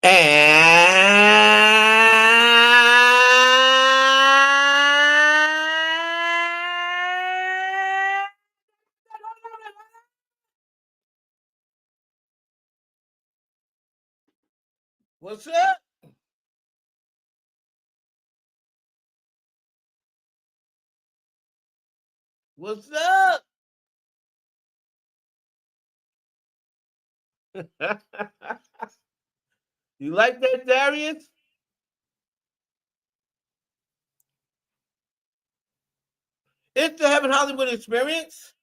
What's up? What's up? You like that, Darius? It's the Heaven Hollywood experience.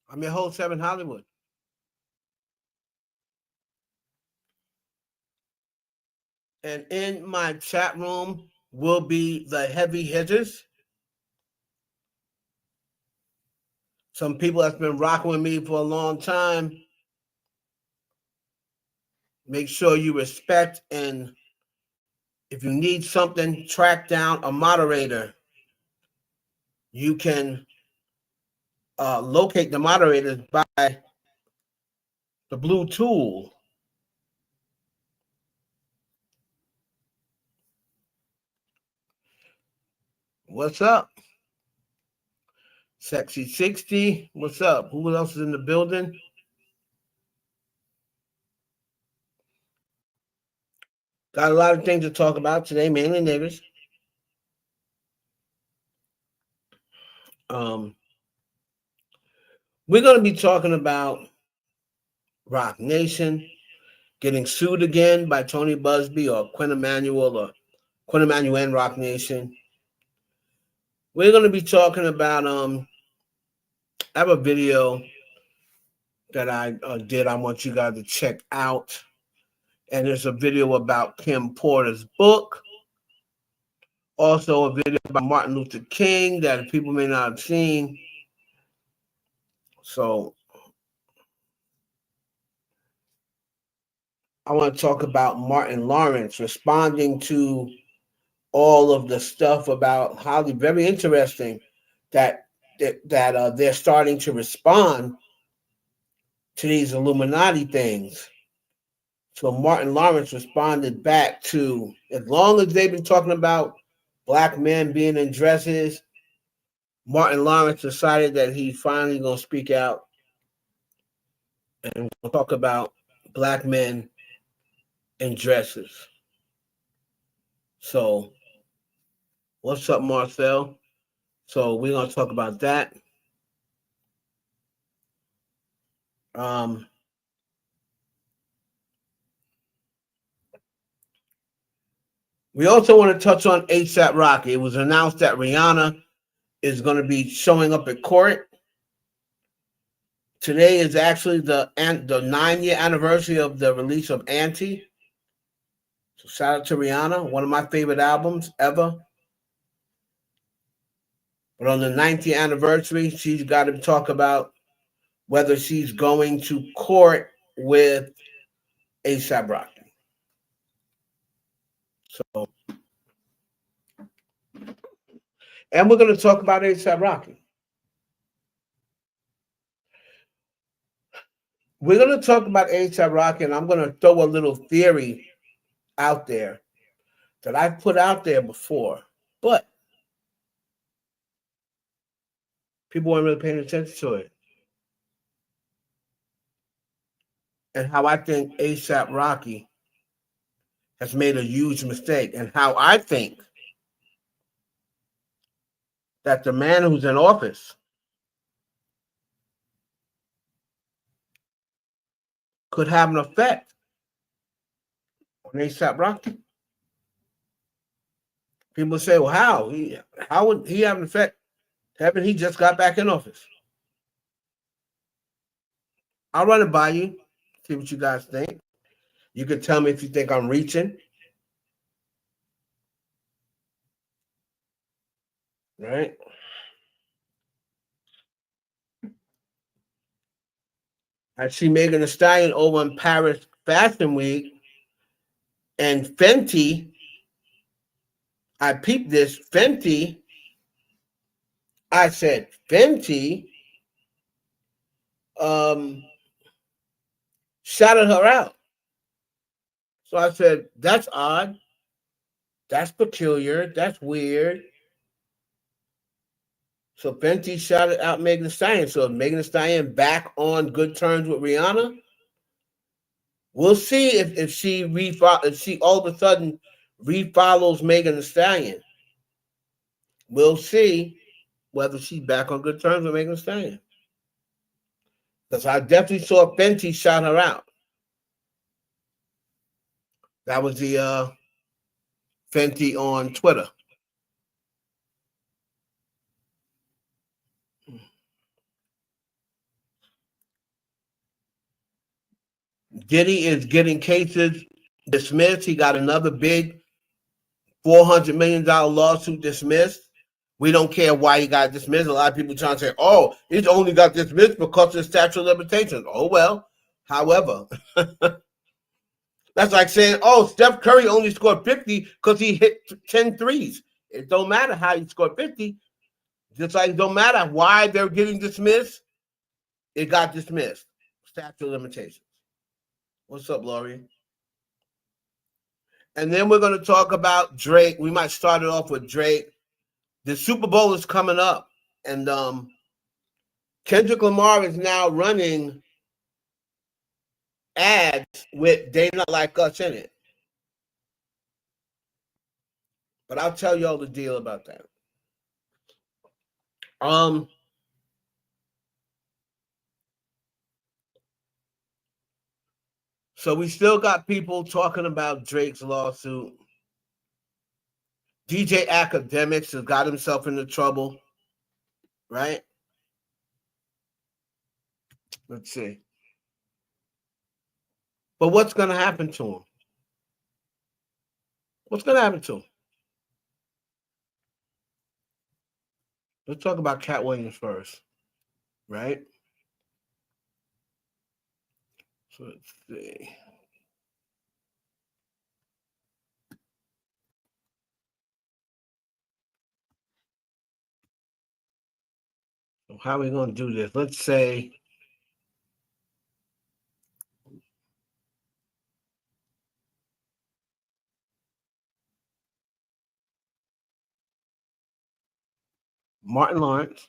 I'm your host, Heaven Hollywood. And in my chat room will be the heavy hitters. Some people that's been rocking with me for a long time. Make sure you respect, and if you need something, track down a moderator. You can locate the moderators by the blue tool. What's up? Sexy 60. What's up? Who else is in the building? Got a lot of things to talk about today, mainly niggas. We're going to be talking about Rock Nation getting sued again by Tony Busby or Quinn Emanuel and Rock Nation. We're going to be talking about I have a video that I did. I want you guys to check out. And there's a video about Kim Porter's book. Also a video about Martin Luther King that people may not have seen. So I want to talk about Martin Lawrence responding to all of the stuff about Holly. Very interesting that they're starting to respond to these Illuminati things. So Martin Lawrence responded back to, as long as they've been talking about black men being in dresses, Martin Lawrence decided that he's finally going to speak out and talk about black men in dresses. So, what's up, Marcel? So, we're going to talk about that. We also want to touch on ASAP Rocky. It was announced that Rihanna is going to be showing up at court. Today is actually the 9-year anniversary of the release of Anti. So shout out to Rihanna, one of my favorite albums ever. But on the 90th anniversary, she's got to talk about whether she's going to court with ASAP Rocky. So, and we're going to talk about ASAP Rocky. We're going to talk about ASAP Rocky, and I'm going to throw a little theory out there that I've put out there before, but people weren't really paying attention to it. And how I think ASAP Rocky has made a huge mistake, and how I think that the man who's in office could have an effect on ASAP Rocky. People say, well, how would he have an effect? Haven't he just got back in office? I'll run it by you, see what you guys think. You can tell me if you think I'm reaching. Right? I see Megan Thee Stallion over in Paris Fashion Week, and Fenty, I peeped this, Fenty, I said, Fenty shouted her out. So I said, that's odd. That's peculiar. That's weird. So Fenty shouted out Megan Thee Stallion. So is Megan Thee Stallion back on good terms with Rihanna? We'll see if she all of a sudden refollows Megan Thee Stallion. We'll see whether she's back on good terms with Megan Thee Stallion. Because I definitely saw Fenty shout her out. That was the Fenty on Twitter. Diddy is getting cases dismissed. He got another big $400 million lawsuit dismissed. We don't care why he got dismissed. A lot of people trying to say, oh, he's only got dismissed because of the statute of limitations. Oh, well. However, that's like saying, oh, Steph Curry only scored 50 because he hit 10 threes. It don't matter how he scored 50. Just like it don't matter why they're getting dismissed. It got dismissed. Statute of limitations. What's up, Laurie? And then we're going to talk about Drake. We might start it off with Drake. The Super Bowl is coming up. And Kendrick Lamar is now running ads with They Not Like Us in it. But I'll tell y'all the deal about that. So we still got people talking about Drake's lawsuit. DJ Academics has got himself into trouble, right? Let's see. But what's going to happen to him? What's going to happen to him? Let's talk about Cat Williams first, right? So let's see. So how are we going to do this? Let's say Martin Lawrence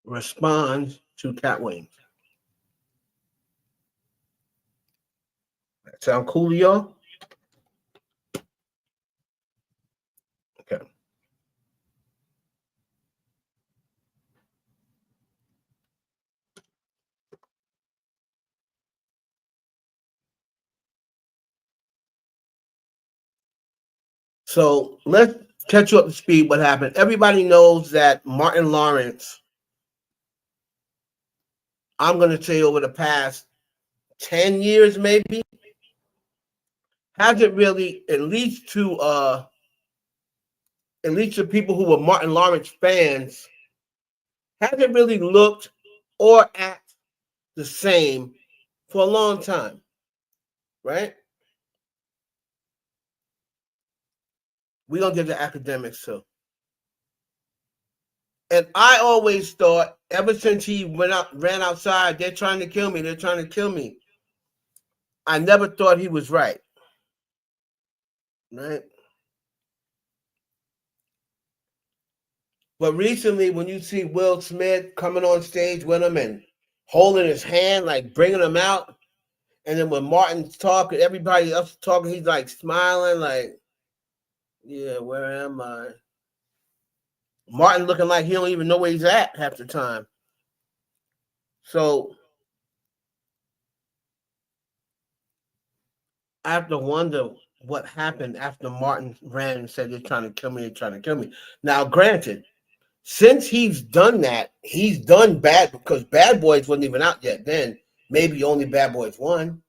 responds to Cat Williams. That sound cool to y'all? Okay. So let's catch you up to speed what happened. Everybody knows that Martin Lawrence, I'm going to say over the past 10 years maybe, hasn't really, at least to people who were Martin Lawrence fans, hasn't really looked or act the same for a long time, right? We're going to get to academics too. And I always thought, ever since he ran outside, they're trying to kill me, they're trying to kill me. I never thought he was right. Right? But recently, when you see Will Smith coming on stage with him and holding his hand, like bringing him out, and then when Martin's talking, everybody else is talking, he's like smiling, like, yeah, where am I? Martin looking like he don't even know where he's at half the time. So I have to wonder what happened after Martin ran and said, they're trying to kill me, they're trying to kill me. Now, granted, since he's done that, he's done bad because Bad Boys wasn't even out yet then. Maybe only Bad Boys 1.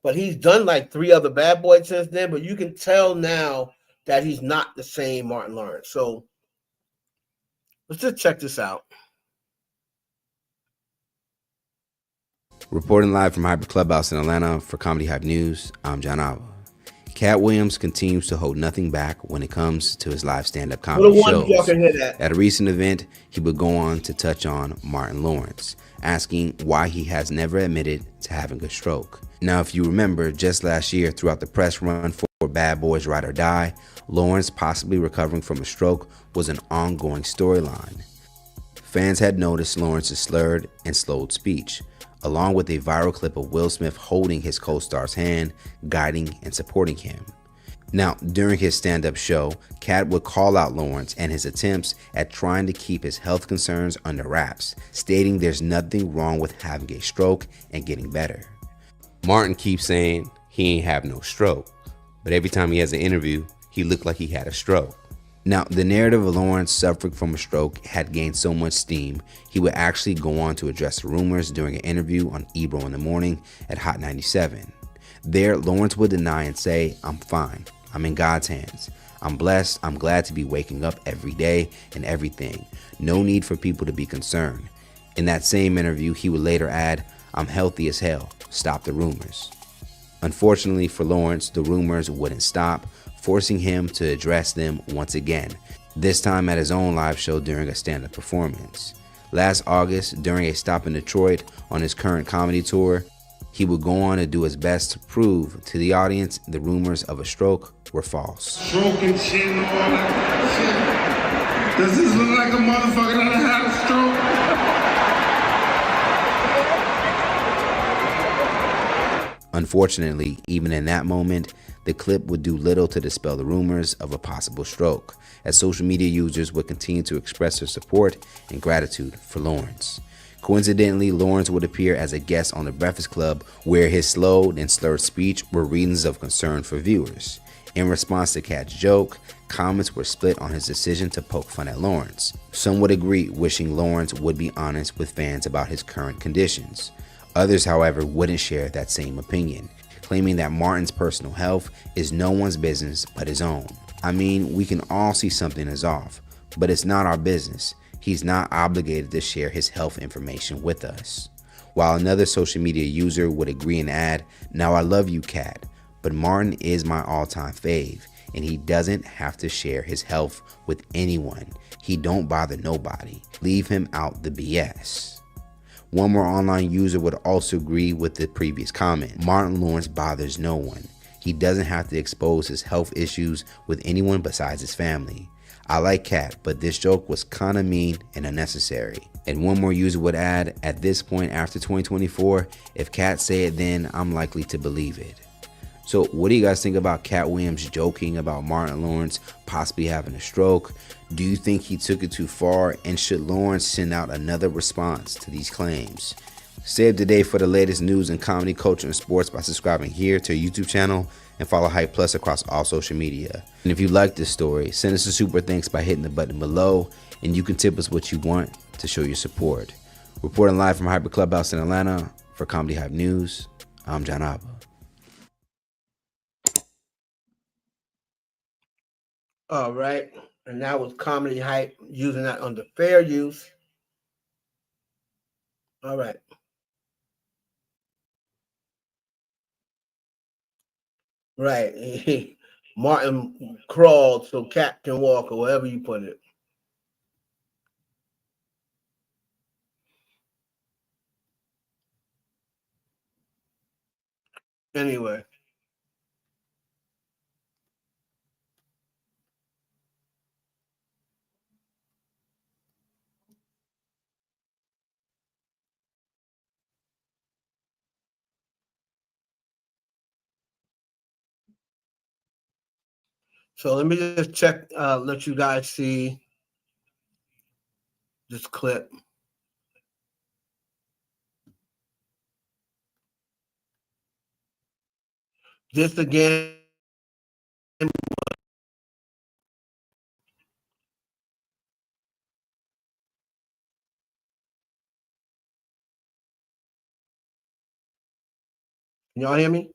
But he's done like 3 other Bad Boys since then. But you can tell now that he's not the same Martin Lawrence. So let's just check this out. Reporting live from Hyper Clubhouse in Atlanta for Comedy Hype News, I'm John Alva. Cat Williams continues to hold nothing back when it comes to his live stand-up For the comedy ones y'all shows. can hear that. At a recent event, he would go on to touch on Martin Lawrence, asking why he has never admitted to having a stroke. Now, if you remember, just last year throughout the press run for Bad Boys Ride or Die, Lawrence possibly recovering from a stroke was an ongoing storyline. Fans had noticed Lawrence's slurred and slowed speech, along with a viral clip of Will Smith holding his co-star's hand, guiding and supporting him. Now, during his stand-up show, Cat would call out Lawrence and his attempts at trying to keep his health concerns under wraps, stating there's nothing wrong with having a stroke and getting better. Martin keeps saying he ain't have no stroke, but every time he has an interview, he looked like he had a stroke. Now, the narrative of Lawrence suffering from a stroke had gained so much steam, he would actually go on to address the rumors during an interview on Ebro in the Morning at Hot 97. There, Lawrence would deny and say, "I'm fine. I'm in God's hands. I'm blessed. I'm glad to be waking up every day and everything. No need for people to be concerned." In that same interview, he would later add, "I'm healthy as hell. Stop the rumors." Unfortunately for Lawrence, the rumors wouldn't stop, forcing him to address them once again, this time at his own live show during a stand-up performance. Last August, during a stop in Detroit on his current comedy tour, he would go on to do his best to prove to the audience the rumors of a stroke were false. Stroke and shit and all that shit. Does this look like a motherfucker that had a stroke? Unfortunately, even in that moment, the clip would do little to dispel the rumors of a possible stroke, as social media users would continue to express their support and gratitude for Lawrence. Coincidentally, Lawrence would appear as a guest on The Breakfast Club, where his slowed and slurred speech were reasons of concern for viewers. In response to Cat's joke, comments were split on his decision to poke fun at Lawrence. Some would agree, wishing Lawrence would be honest with fans about his current conditions. Others, however, wouldn't share that same opinion, claiming that Martin's personal health is no one's business but his own. I mean, we can all see something is off, but it's not our business. He's not obligated to share his health information with us. While another social media user would agree and add, "Now I love you, Cat, but Martin is my all-time fave, and he doesn't have to share his health with anyone. He don't bother nobody. Leave him out the BS." One more online user would also agree with the previous comment. Martin Lawrence bothers no one. He doesn't have to expose his health issues with anyone besides his family. I like Cat, but this joke was kinda mean and unnecessary. And one more user would add, at this point after 2024, if Cat say it then, I'm likely to believe it. So what do you guys think about Cat Williams joking about Martin Lawrence possibly having a stroke? Do you think he took it too far, and should Lawrence send out another response to these claims? Stay up to date for the latest news in comedy, culture, and sports by subscribing here to our YouTube channel and follow Hype Plus across all social media. And if you like this story, send us a super thanks by hitting the button below, and you can tip us what you want to show your support. Reporting live from Hyper Clubhouse in Atlanta for Comedy Hype News, I'm John Alba. All right. And that was Comedy Hype, using that under fair use. All right. Right. Martin crawled so Cat can walk, or wherever you put it. Anyway. So let me just check, let you guys see this clip. This again. Can y'all hear me?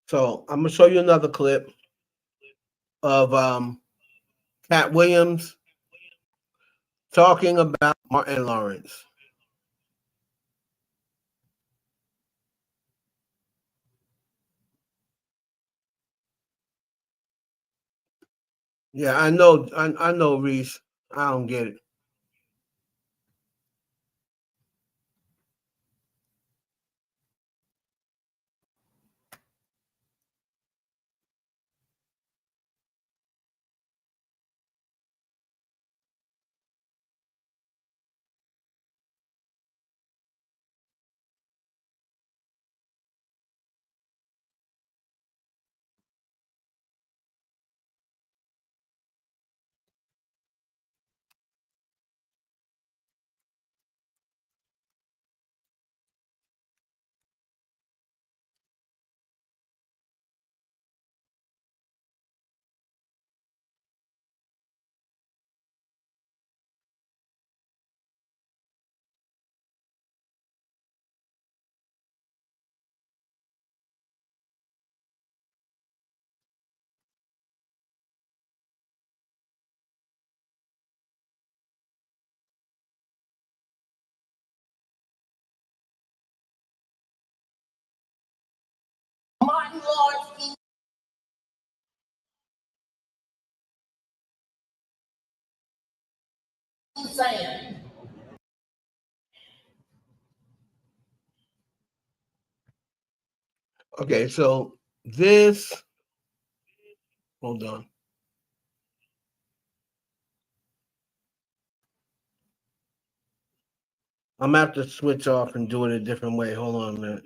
So I'm gonna show you another clip of Cat Williams talking about Martin Lawrence. Yeah, I know, Reese. I don't get it. Martin Lawrence saying. Okay, so this. Hold on. I'm gonna have to switch off and do it a different way. Hold on a minute.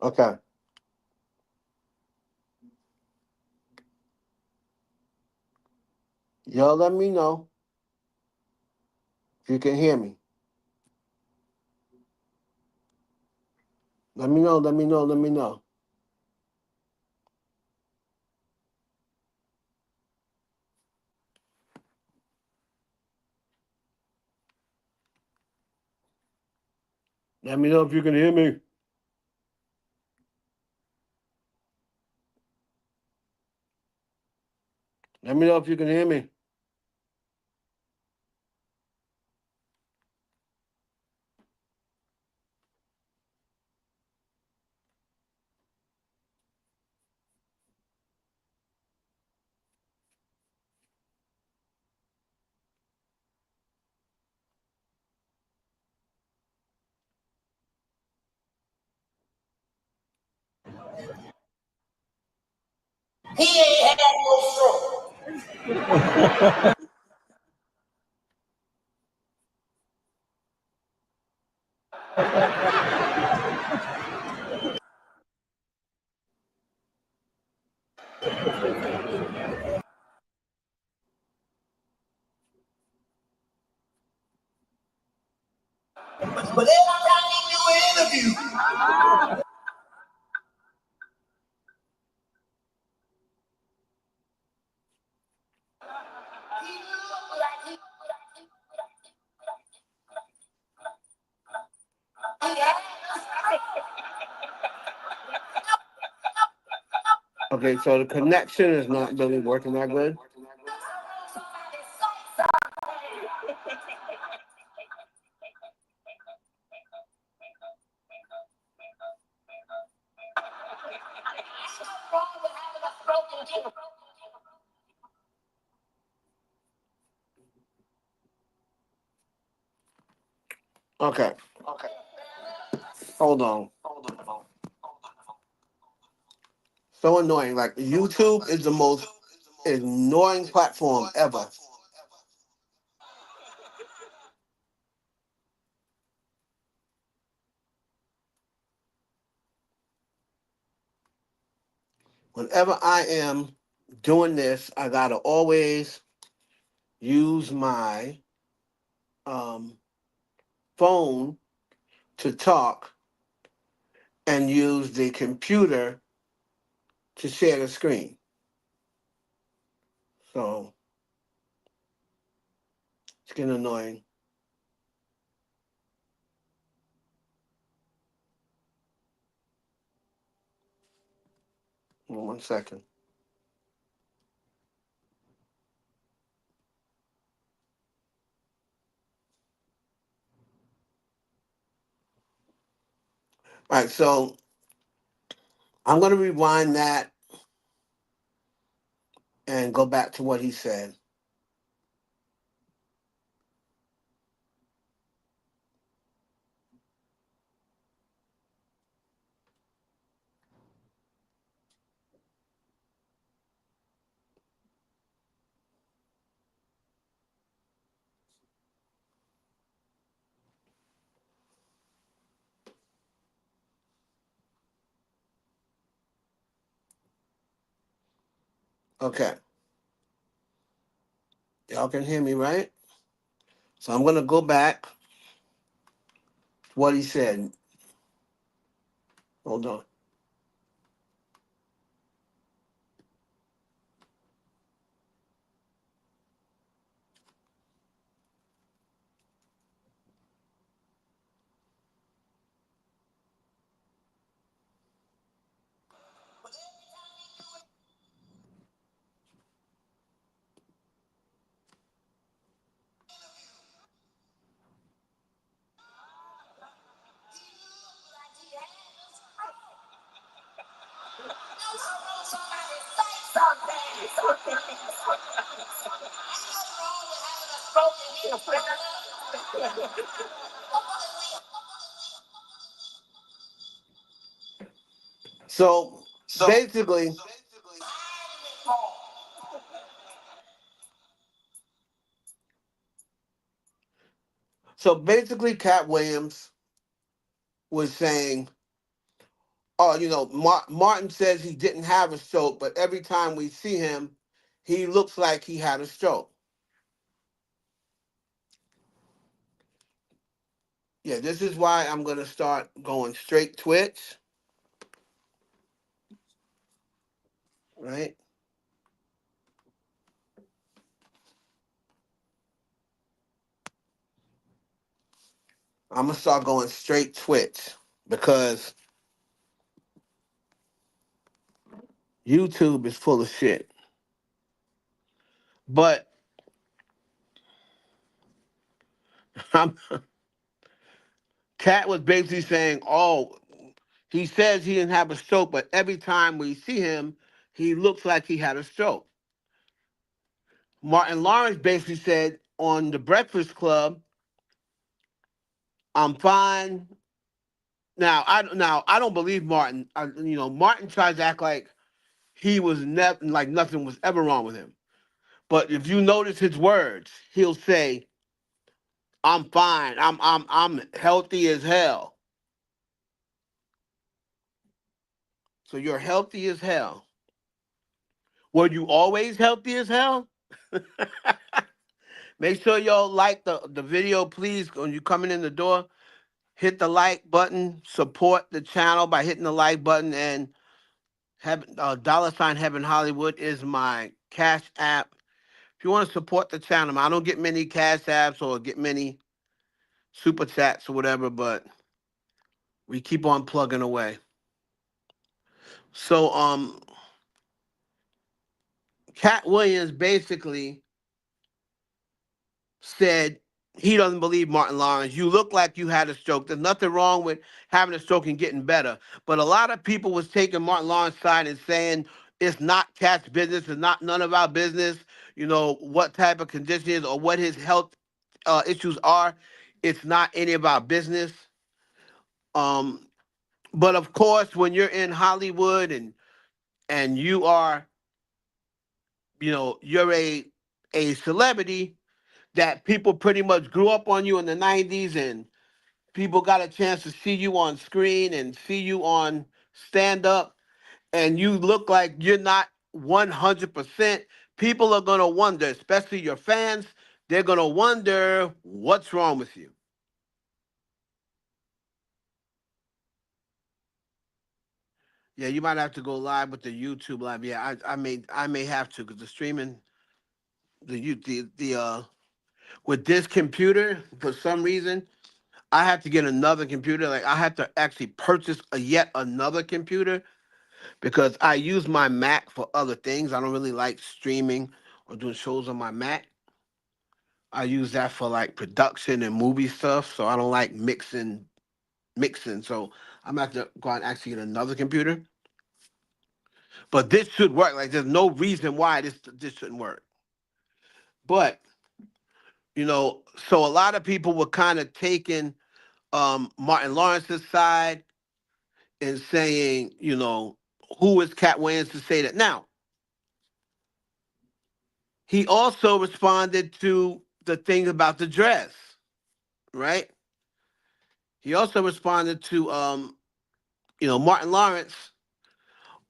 Okay. Y'all let me know if you can hear me. Let me know, let me know, let me know. Let me know if you can hear me. Let me know if you can hear me. He ain't had no stroke. But every time he do an interview, he look like Okay, so the connection is not really working that good. Okay, hold on. So annoying. Like YouTube is the most annoying platform ever. Whenever I am doing this, I gotta always use my um, phone to talk and use the computer to share the screen. So it's getting annoying. Hold on 1 second. All right, so I'm gonna rewind that and go back to what he said. Okay, y'all can hear me, right? So I'm gonna go back to what he said. Hold on. So basically, Cat Williams was saying, "Oh, Martin says he didn't have a stroke, but every time we see him, he looks like he had a stroke." Yeah, this is why I'm gonna start going straight Twitch, right? I'm gonna start going straight Twitch because YouTube is full of shit. But I'm, Cat was basically saying, "Oh, he says he didn't have a stroke, but every time we see him, he looks like he had a stroke." Martin Lawrence basically said on the Breakfast Club, "I'm fine." Now I don't believe Martin. Martin tries to act like he was never like nothing was ever wrong with him. But if you notice his words, he'll say, "I'm fine. I'm healthy as hell." So you're healthy as hell. Were you always healthy as hell? Make sure y'all like the video, please. When you coming in the door, hit the like button. Support the channel by hitting the like button. And $ Heaven Hollywood is my cash app. If you want to support the channel, I don't get many cash apps or get many super chats or whatever, but we keep on plugging away. So Cat Williams basically said he doesn't believe Martin Lawrence. You look like you had a stroke. There's nothing wrong with having a stroke and getting better. But a lot of people was taking Martin Lawrence's side and saying it's not Cat's business. It's not none of our business. What type of condition is or what his health issues are. It's not any of our business. Um, but of course, when you're in Hollywood and you are, you're a celebrity that people pretty much grew up on you in the '90s, and people got a chance to see you on screen and see you on stand up, and you look like you're not 100%. People are gonna wonder, especially your fans. They're gonna wonder what's wrong with you. Yeah, you might have to go live with the YouTube live. Yeah, I may have to because the streaming the with this computer for some reason I have to get another computer. Like I have to actually purchase a yet another computer because I use my Mac for other things. I don't really like streaming or doing shows on my Mac. I use that for like production and movie stuff. So I don't like mixing. So I'm gonna have to go out and actually get another computer. But this should work. Like there's no reason why this shouldn't work. But so a lot of people were kind of taking Martin Lawrence's side and saying, who is Cat Williams to say that? Now, he also responded to the thing about the dress, right? He also responded to Martin Lawrence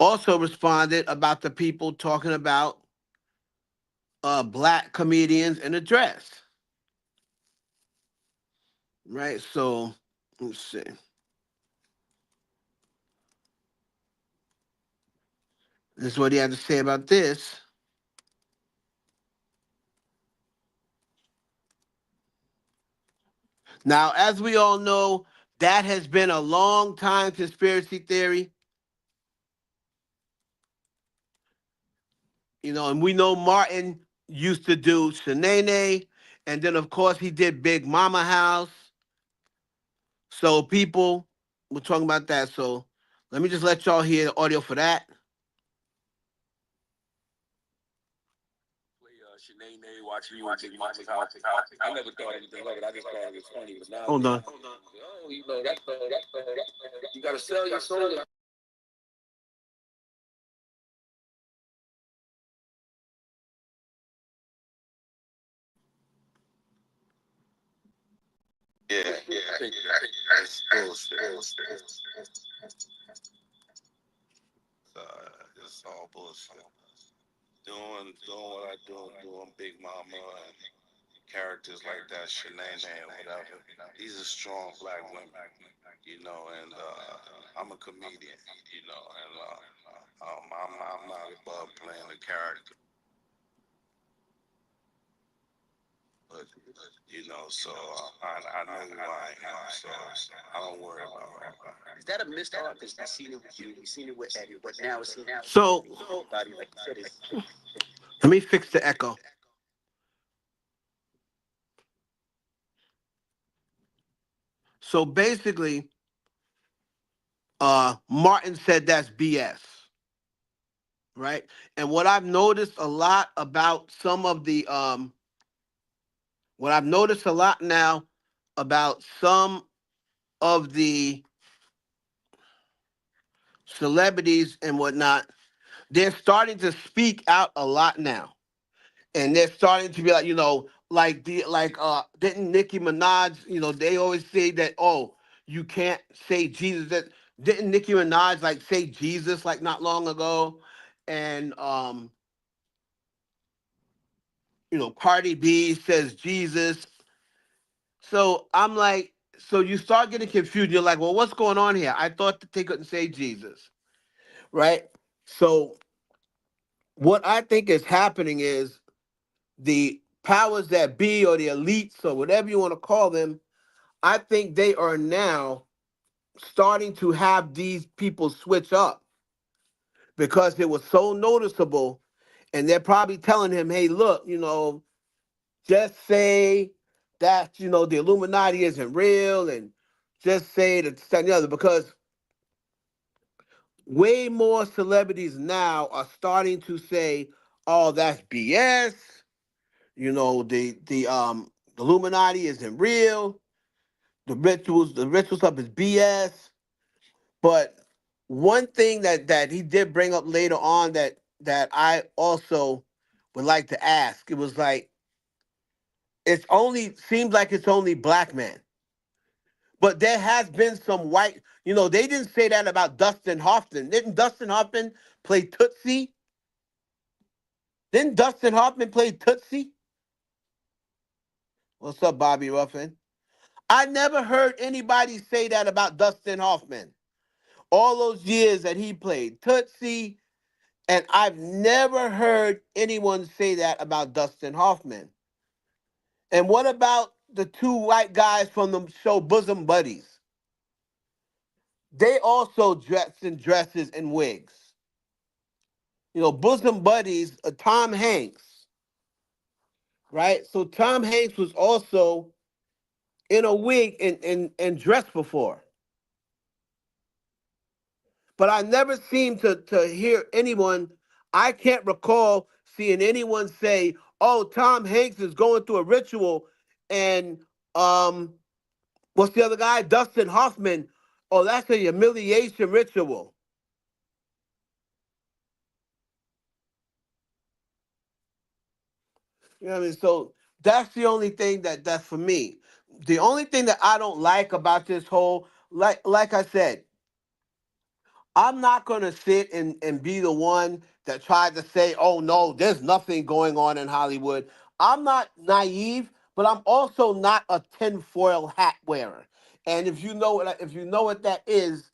also responded about the people talking about black comedians in a dress, right? So let's see. This is what he had to say about this. Now, as we all know, that has been a long time conspiracy theory. And we know Martin used to do Shanae, and then of course he did Big Mama House. So people were talking about that. So let me just let y'all hear the audio for that. Watching you watching Big Mama's house. I never thought anything like it. I just thought it was funny. But now, Hold on. oh, you gotta sell your soul. I think that's bullshit. It's all bullshit. Doing what I do, doing Big Mama and characters like that, Shanae and whatever. These are strong black women, and I'm a comedian, and I'm not above playing a character. But so I know who I am, so I don't worry about it. Is that a missed art? Because we've seen it with you, we've seen it with Eddie, but now it's seen out. So Everybody, like you said, is let me fix the echo. So basically, Martin said that's BS, right? And what I've noticed a lot about some of the what I've noticed a lot now about some of the celebrities and whatnot, they're starting to speak out a lot now. And they're starting to be like, didn't Nicki Minaj, they always say that, oh, you can't say Jesus. That didn't Nicki Minaj like say Jesus like not long ago? And Cardi B says Jesus. So I'm like, so you start getting confused. You're like, well, what's going on here? I thought that they couldn't say Jesus, right? So what I think is happening is the powers that be or the elites or whatever you want to call them, I think they are now starting to have these people switch up because it was so noticeable. And they're probably telling him, hey, look, just say that, the Illuminati isn't real and just say that and the other because way more celebrities now are starting to say, oh, that's BS. The Illuminati isn't real. The ritual stuff is BS. But one thing that he did bring up later on that I also would like to ask, it was like it's only seems like it's only black men. But there has been some white, they didn't say that about Dustin Hoffman. Didn't Dustin Hoffman play Tootsie? Didn't Dustin Hoffman play Tootsie? What's up, Bobby Ruffin? I never heard anybody say that about Dustin Hoffman. All those years that he played Tootsie, and I've never heard anyone say that about Dustin Hoffman. And what about the two white guys from the show Bosom Buddies? They also dressed in dresses and wigs. Bosom Buddies, Tom Hanks, right? So Tom Hanks was also in a wig and dressed before. But I never seem to hear anyone, I can't recall seeing anyone say, oh, Tom Hanks is going through a ritual and um what's the other guy? Dustin Hoffman. Oh, that's a humiliation ritual. You know what I mean? So that's the only thing that's for me. The only thing that I don't like about this whole, like I said, I'm not going to sit and be the one that tried to say, oh, no, there's nothing going on in Hollywood. I'm not naive, but I'm also not a tinfoil hat wearer. And if you know what that is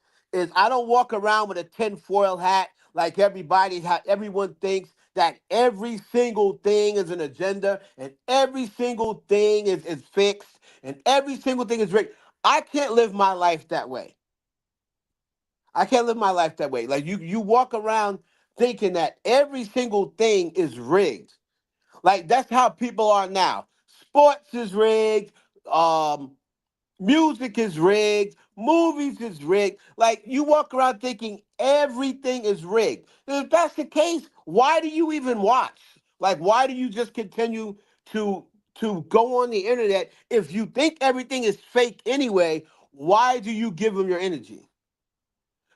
I don't walk around with a tinfoil hat like everyone thinks that every single thing is an agenda and every single thing is fixed and every single thing is rigged. I can't live my life that way. I can't live my life that way. Like you walk around thinking that every single thing is rigged. Like that's how people are now. Sports is rigged. Um, Music is rigged. Movies is rigged. Like you walk around thinking everything is rigged. If that's the case, why do you even watch? Like why do you just continue to to go on the internet if you think everything is fake anyway? Why do you give them your energy?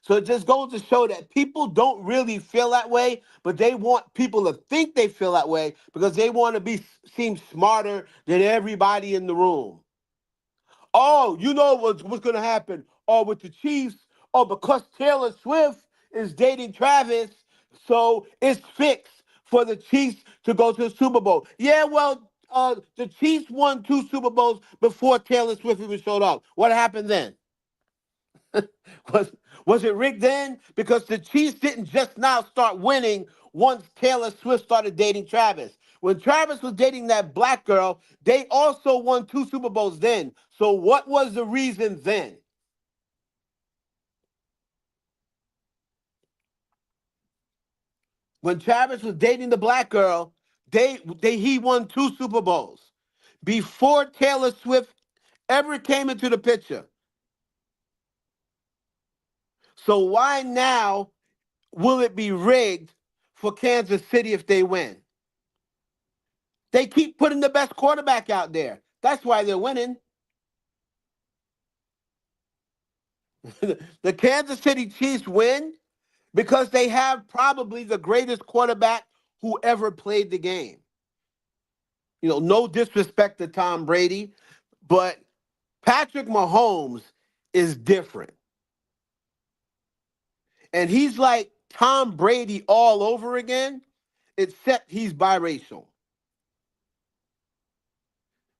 So it just goes to show that people don't really feel that way, but they want people to think they feel that way because they want to be seem smarter than everybody in the room. Oh, you know what's going to happen? Oh, with the Chiefs, oh, because Taylor Swift is dating Travis, so it's fixed for the Chiefs to go to the Super Bowl. Yeah, well, the Chiefs won two Super Bowls before Taylor Swift even showed up. What happened then? Was was it rigged then? Because the Chiefs didn't just now start winning once Taylor Swift started dating Travis. When Travis was dating that black girl, they also won two Super Bowls then. So what was the reason then? When Travis was dating the black girl, he won two Super Bowls before Taylor Swift ever came into the picture. So why now will it be rigged for Kansas City if they win? They keep putting the best quarterback out there. That's why they're winning. The Kansas City Chiefs win because they have probably the greatest quarterback who ever played the game. No disrespect to Tom Brady, but Patrick Mahomes is different. And he's like Tom Brady all over again, except he's biracial.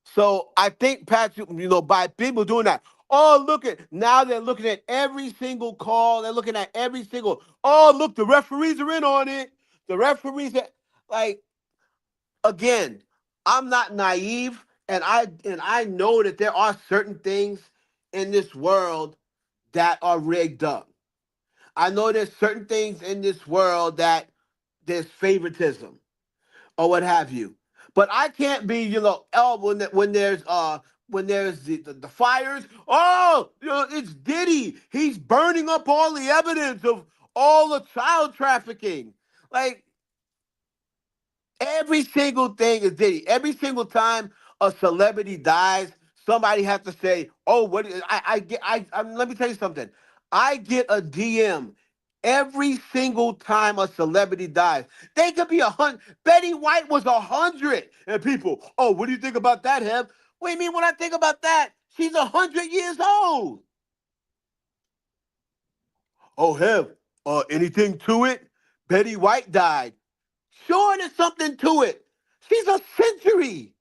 So I think Patrick, by people doing that, oh, look at now they're looking at every single call. They're looking at every single, oh, look, the referees are in on it. The referees are like, again, I'm not naive, and I know that there are certain things in this world that are rigged up. I know there's certain things in this world that there's favoritism or what have you. But I can't be, oh, when there's the fires, oh, it's Diddy. He's burning up all the evidence of all the child trafficking. Like every single thing is Diddy. Every single time a celebrity dies, somebody has to say, "Oh, what I get?" Let me tell you something. I get a DM every single time a celebrity dies. They could be 100. Betty White was 100, and people, "Oh, what do you think about that, Heb?" What do you mean when I think about that? She's 100 years old. Oh, Heb, anything to it? Betty White died. Sure, there's something to it. She's a century.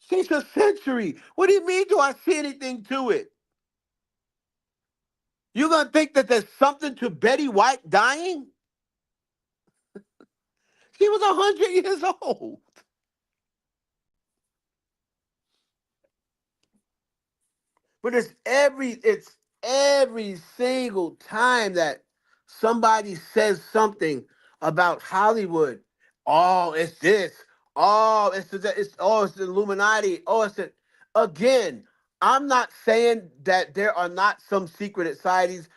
She's a century. What do you mean? Do I see anything to it? You're gonna think that there's something to Betty White dying? She was 100 years old. But it's every single time that somebody says something about Hollywood. Oh, it's this. Oh, it's the Illuminati. Oh, again. I'm not saying that there are not some secret societies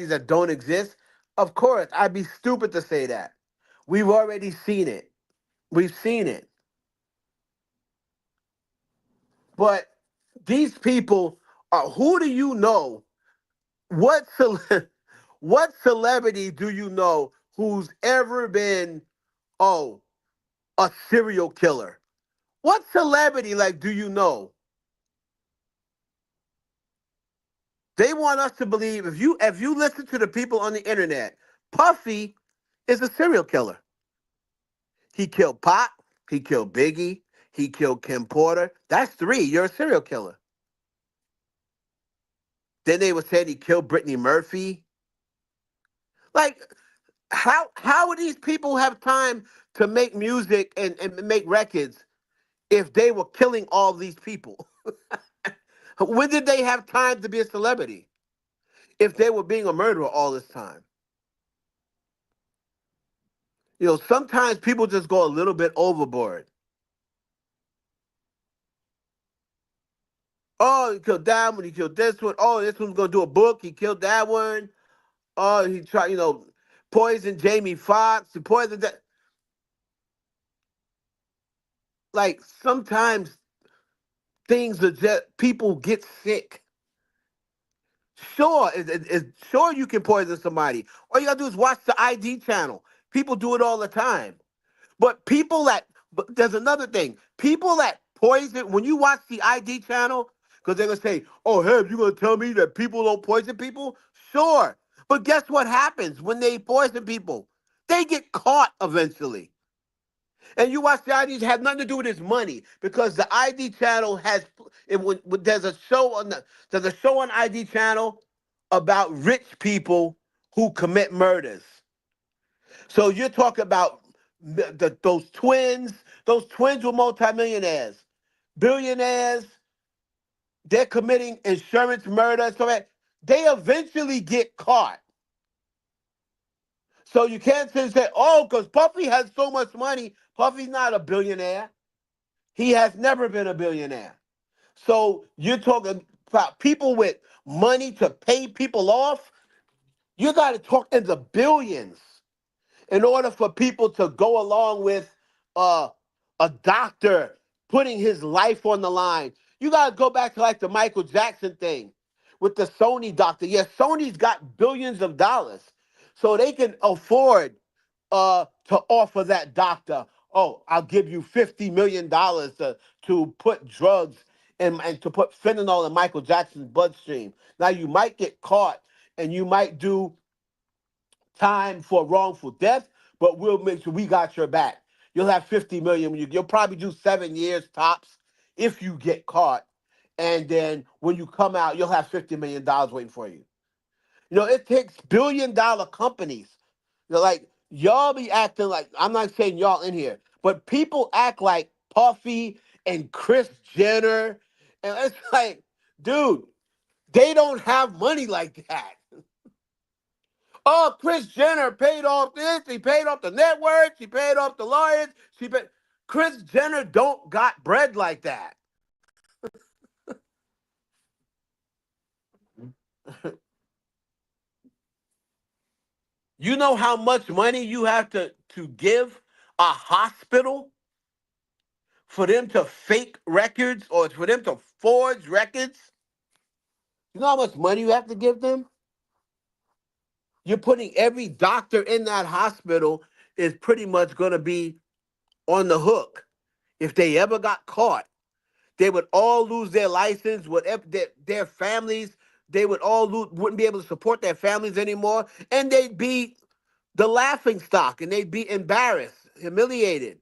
that don't exist. Of course, I'd be stupid to say that. We've already seen it. We've seen it. But these people are, who do you know? What what celebrity do you know who's ever been, oh, a serial killer? What celebrity like do you know? They want us to believe, if you listen to the people on the internet, Puffy is a serial killer. He killed Pop, he killed Biggie, he killed Kim Porter. That's three. You're a serial killer. Then they would say he killed Brittany Murphy. Like, how would these people have time to make music and make records if they were killing all these people? When did they have time to be a celebrity if they were being a murderer all this time? Sometimes people just go a little bit overboard. Oh, he killed that one, he killed this one. Oh, this one's gonna do a book. He killed that one. Oh, he tried, poison Jamie Foxx. He poisoned that. Like, sometimes things are just, people get sick. Sure, sure you can poison somebody. All you gotta do is watch the ID channel. People do it all the time. But there's another thing. People that poison, when you watch the ID channel, because they're gonna say, "Oh, Heb, you gonna tell me that people don't poison people?" Sure, but guess what happens when they poison people? They get caught eventually. And you watch the IDs have nothing to do with his money because the ID channel has there's a show on ID channel about rich people who commit murders. So you're talking about those twins. Those twins were multimillionaires, billionaires. They're committing insurance murder. So that they eventually get caught. So you can't sit and say, "Oh, because Puffy has so much money." Puffy's not a billionaire. He has never been a billionaire. So you're talking about people with money to pay people off. You got to talk in the billions in order for people to go along with uh, a doctor putting his life on the line. You got to go back to like the Michael Jackson thing with the Sony doctor. Yes, Sony's got billions of dollars, so they can afford to offer that doctor, "Oh, I'll give you $50 million to put drugs and to put fentanyl in Michael Jackson's bloodstream." Now you might get caught and you might do time for wrongful death, but we'll make sure we got your back. You'll have 50 million when you'll probably do 7 years tops if you get caught. And then when you come out, you'll have $50 million waiting for you. It takes billion-dollar companies. Like, y'all be acting like, I'm not saying y'all in here, but people act like Puffy and Chris Jenner. And it's like, dude, they don't have money like that. Oh, Chris Jenner paid off this. He paid off the networks. He paid off the lawyers. Chris Jenner don't got bread like that. You know how much money you have to give a hospital for them to fake records or for them to forge records? You know how much money you have to give them? You're putting every doctor in that hospital is pretty much going to be on the hook. If they ever got caught, they would all lose their license, whatever their families, they would all lose, wouldn't be able to support their families anymore, and they'd be the laughing stock and they'd be embarrassed, humiliated.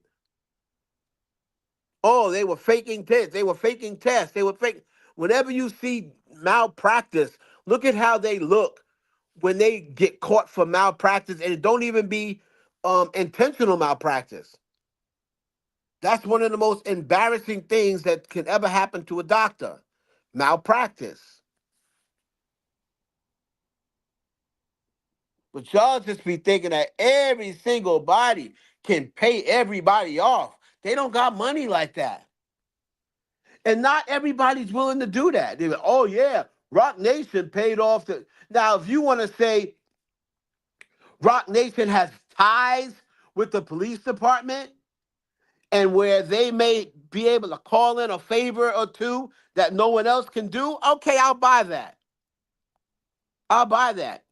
Oh, they were faking tests. They were faking tests. They were fake. Whenever you see malpractice, look at how they look when they get caught for malpractice, and it don't even be intentional malpractice. That's one of the most embarrassing things that can ever happen to a doctor. Malpractice. But y'all just be thinking that every single body can pay everybody off. They don't got money like that. And not everybody's willing to do that. They're like, oh yeah, Rock Nation paid off the. Now, if you want to say Rock Nation has ties with the police department and where they may be able to call in a favor or two that no one else can do, okay, I'll buy that. I'll buy that.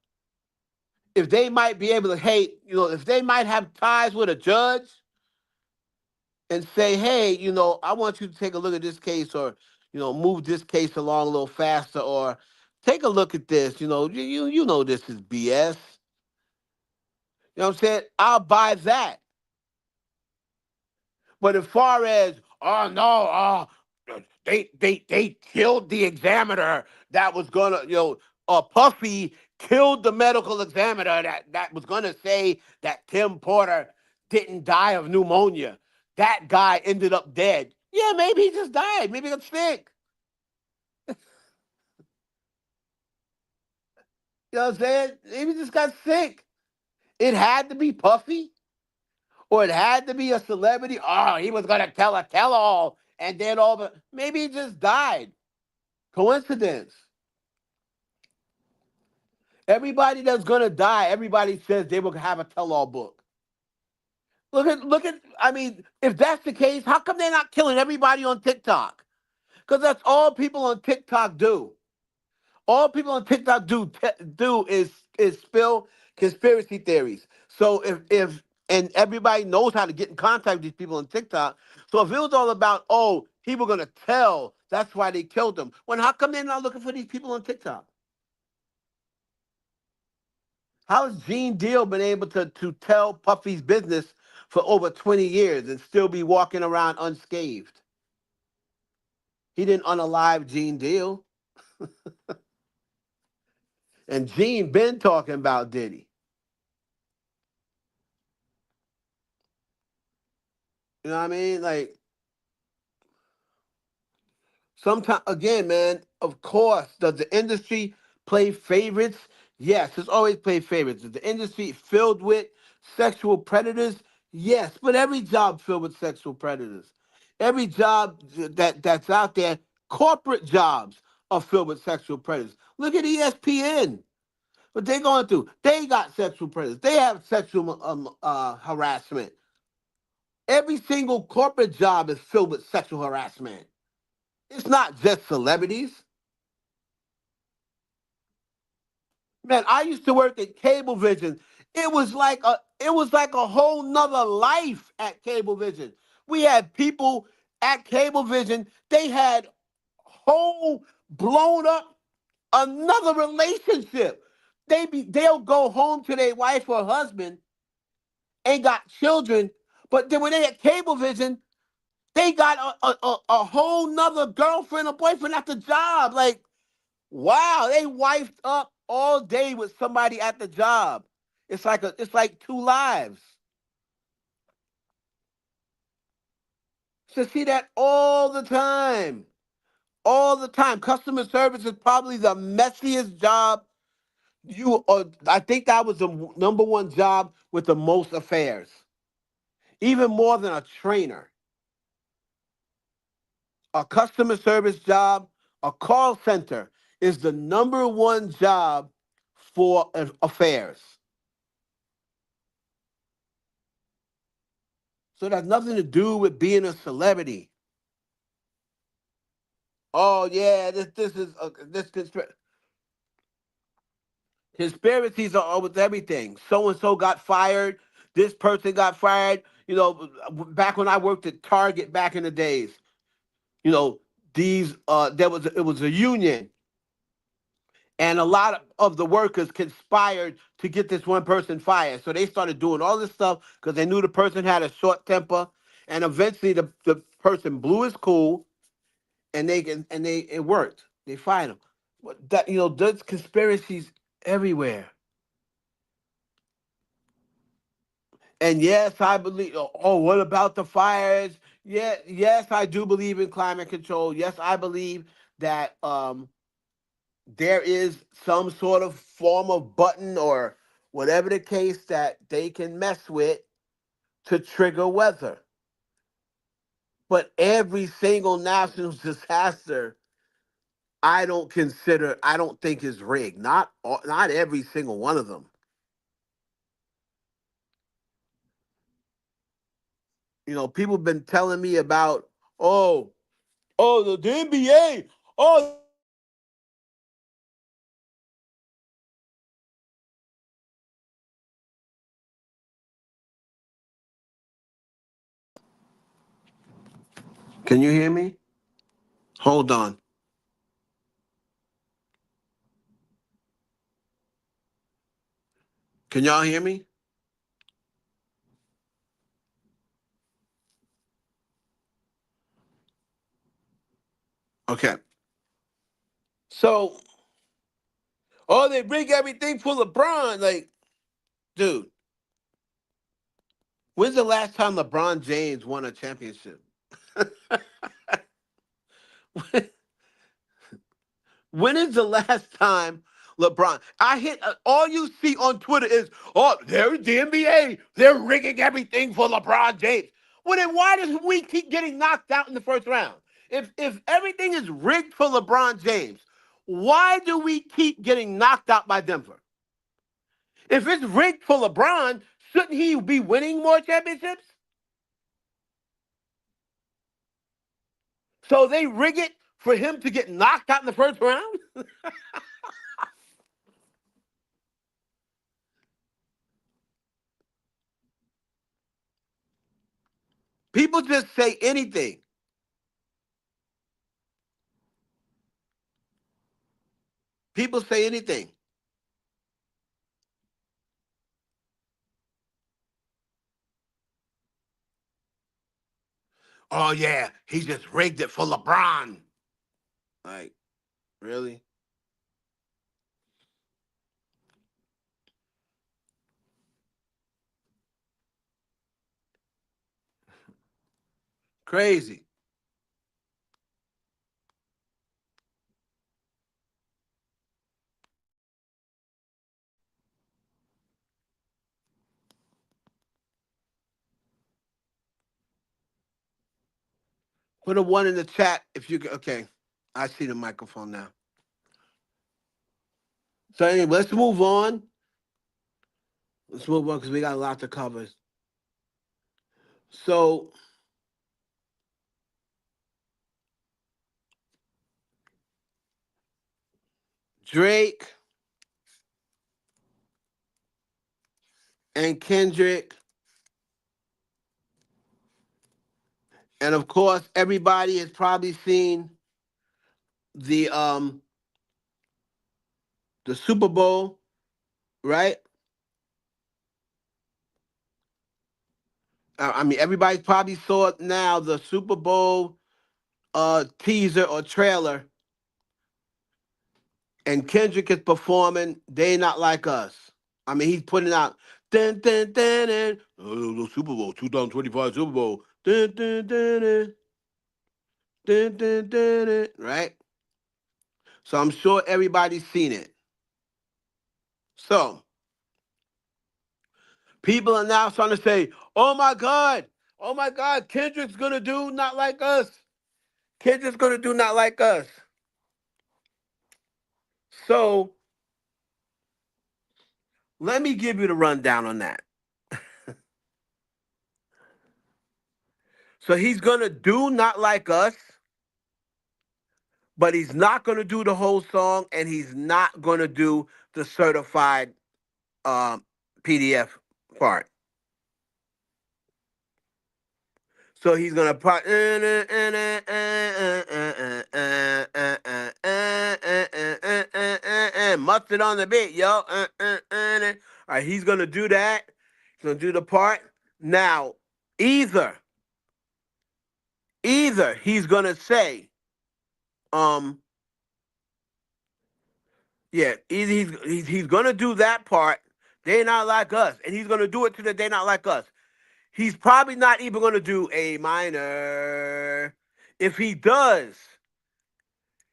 If they might be able to, hey, if they might have ties with a judge and say, hey, I want you to take a look at this case or, move this case along a little faster or take a look at this. You know this is BS. You know what I'm saying? I'll buy that. But as far as, oh no, they killed the examiner that was gonna, Puffy killed the medical examiner that was gonna say that Tim Porter didn't die of pneumonia. That guy ended up dead. Yeah, maybe he just died. Maybe he got sick. You know what I'm saying? Maybe he just got sick. It had to be Puffy, or it had to be a celebrity. Oh, he was gonna tell a tell-all, and then all the maybe he just died. Coincidence. Everybody that's gonna die, everybody says they will have a tell-all book. Look at. I mean, if that's the case, how come they're not killing everybody on TikTok? Because that's all people on TikTok do. All people on TikTok do is spill conspiracy theories. So if and everybody knows how to get in contact with these people on TikTok. So if it was all about, oh, people gonna tell, that's why they killed them. When how come they're not looking for these people on TikTok? How has Gene Deal been able to tell Puffy's business for over 20 years and still be walking around unscathed? He didn't unalive Gene Deal. And Gene been talking about Diddy. You know what I mean? Like, sometimes, again, man, of course, does the industry play favorites? Yes, it's always played favorites. Is the industry filled with sexual predators? Yes, but every job filled with sexual predators. Every job that's out there, corporate jobs are filled with sexual predators. Look at ESPN. What they going through? They got sexual predators. They have sexual harassment. Every single corporate job is filled with sexual harassment. It's not just celebrities. Man, I used to work at Cablevision. It was like a whole nother life at Cablevision. We had people at Cablevision, they had whole blown up another relationship. They'll go home to their wife or husband, ain't got children, but then when they at Cablevision, they got a whole nother girlfriend or boyfriend at the job. Like, wow, they wifed up all day with somebody at the job. It's like two lives. To see that all the time. All the time. Customer service is probably the messiest job I think that was the number one job with the most affairs. Even more than a trainer. A customer service job, a call center is the number one job for affairs. So it has nothing to do with being a celebrity. Oh yeah, this is this conspiracies are with everything. So and so got fired. This person got fired. You know, back when I worked at Target back in the days, you know, these there was it was a union, and a lot of the workers conspired to get this one person fired. So they started doing all this stuff because they knew the person had a short temper, and eventually the person blew his cool, and they it worked. They fired him. But that there's conspiracies everywhere. And yes, I believe. Oh, what about the fires? Yeah, yes, I do believe in climate control. Yes, I believe that there is some sort of form of button or whatever the case that they can mess with to trigger weather. But every single national disaster, I don't think is rigged. Not every single one of them. People have been telling me about, oh, the NBA. Oh, the NBA is rigged. NBA is rigged. Can you hear me? Hold on. Can y'all hear me? Okay. So, oh, they rig everything for LeBron. Like, dude, when's the last time LeBron James won a championship? When is the last time LeBron? I hit all you see on Twitter is, oh, there's the NBA. They're rigging everything for LeBron James. Well, then why does we keep getting knocked out in the first round? If everything is rigged for LeBron James, why do we keep getting knocked out by Denver? If it's rigged for LeBron, shouldn't he be winning more championships? So they rig it for him to get knocked out in the first round? People just say anything. People say anything. Oh yeah, he just rigged it for LeBron. Like, really? Crazy. Put a one in the chat if you okay. I see the microphone now. So anyway, let's move on. Let's move on because we got a lot to cover. So Drake and Kendrick, and of course, everybody has probably seen the the Super Bowl, right? I mean, everybody probably saw it now. The Super Bowl teaser or trailer, and Kendrick is performing "They Not Like Us." I mean, he's putting out dun dun dun dun, the Super Bowl 2025 Super Bowl dun dun dun dun dun dun dun, dun, right? So I'm sure everybody's seen it. So people are now starting to say, oh my God, Kendrick's gonna do Not Like Us. Kendrick's gonna do Not Like Us." So let me give you the rundown on that. So he's gonna do Not Like Us, but he's not gonna do the whole song, and he's not gonna do the certified um, PDF part. So he's gonna part mustard on the beat, yo. All right, he's gonna do that. He's gonna do the part. Now, either either he's gonna say, um, yeah, either he's gonna do that part. They not like us, and he's gonna do it to the They Not Like Us. He's probably not even gonna do A minor. If he does,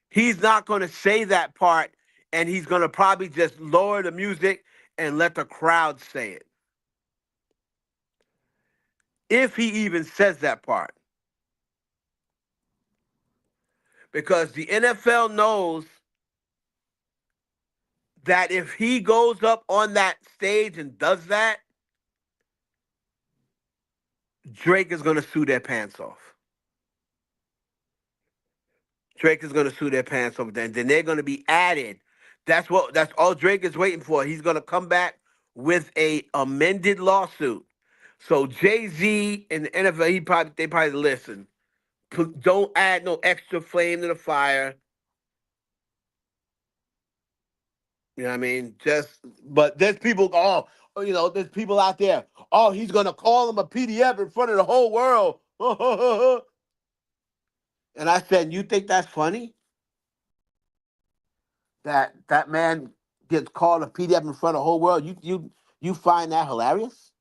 he's not going to say that part, and he's going to probably just lower the music and let the crowd say it. If he even says that part. Because the NFL knows that if he goes up on that stage and does that, Drake is going to sue their pants off. Drake is going to sue their pants off. Then they're going to be added. That's all Drake is waiting for. He's going to come back with a amended lawsuit. So Jay-Z and the NFL, they probably listen. Don't add no extra flame to the fire. You know what I mean? But there's people. There's people out there. Oh, he's gonna call him a PDF in front of the whole world. And I said, you think that's funny? That man gets called a PDF in front of the whole world. You find that hilarious?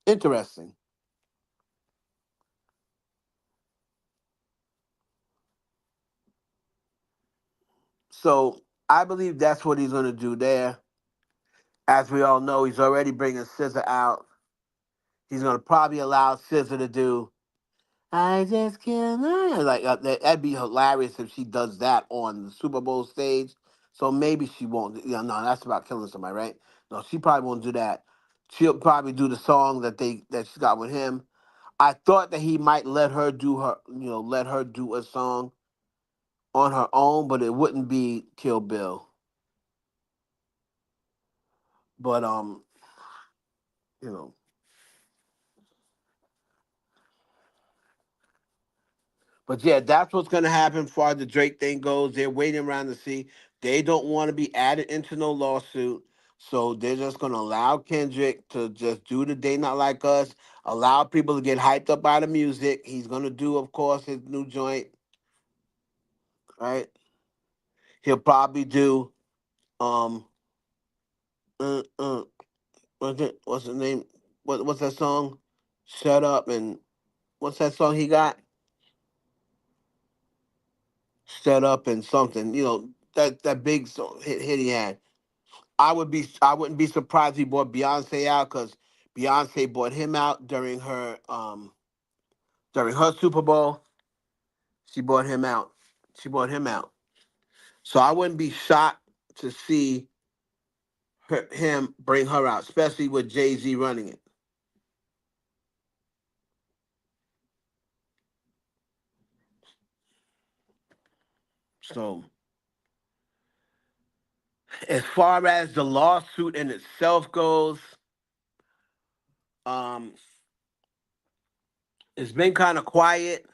Interesting. So I believe that's what he's gonna do there. As we all know, he's already bringing SZA out. He's gonna probably allow SZA to do "I Just Can't Lie." That'd be hilarious if she does that on the Super Bowl stage. So maybe she won't. No, that's about killing somebody, right? No, she probably won't do that. She'll probably do the song that she's got with him. I thought that he might let her do a song on her own, but it wouldn't be Kill Bill. But you know, But yeah, that's what's gonna happen as far as the Drake thing goes. They're waiting around to see. They don't want to be added into no lawsuit. So they're just gonna allow Kendrick to just do the Day Not Like Us, allow people to get hyped up by the music. He's gonna do, of course, his new joint, right? He'll probably do um uh, uh what's the name? What's that song? Shut Up, and what's that song he got? Shut Up and something. That big hit he had. I wouldn't be surprised if he bought Beyonce out, because Beyonce bought him out during her Super Bowl. She bought him out. She bought him out. So I wouldn't be shocked to see him bring her out, especially with Jay-Z running it. So as far as the lawsuit in itself goes, um, it's been kind of quiet.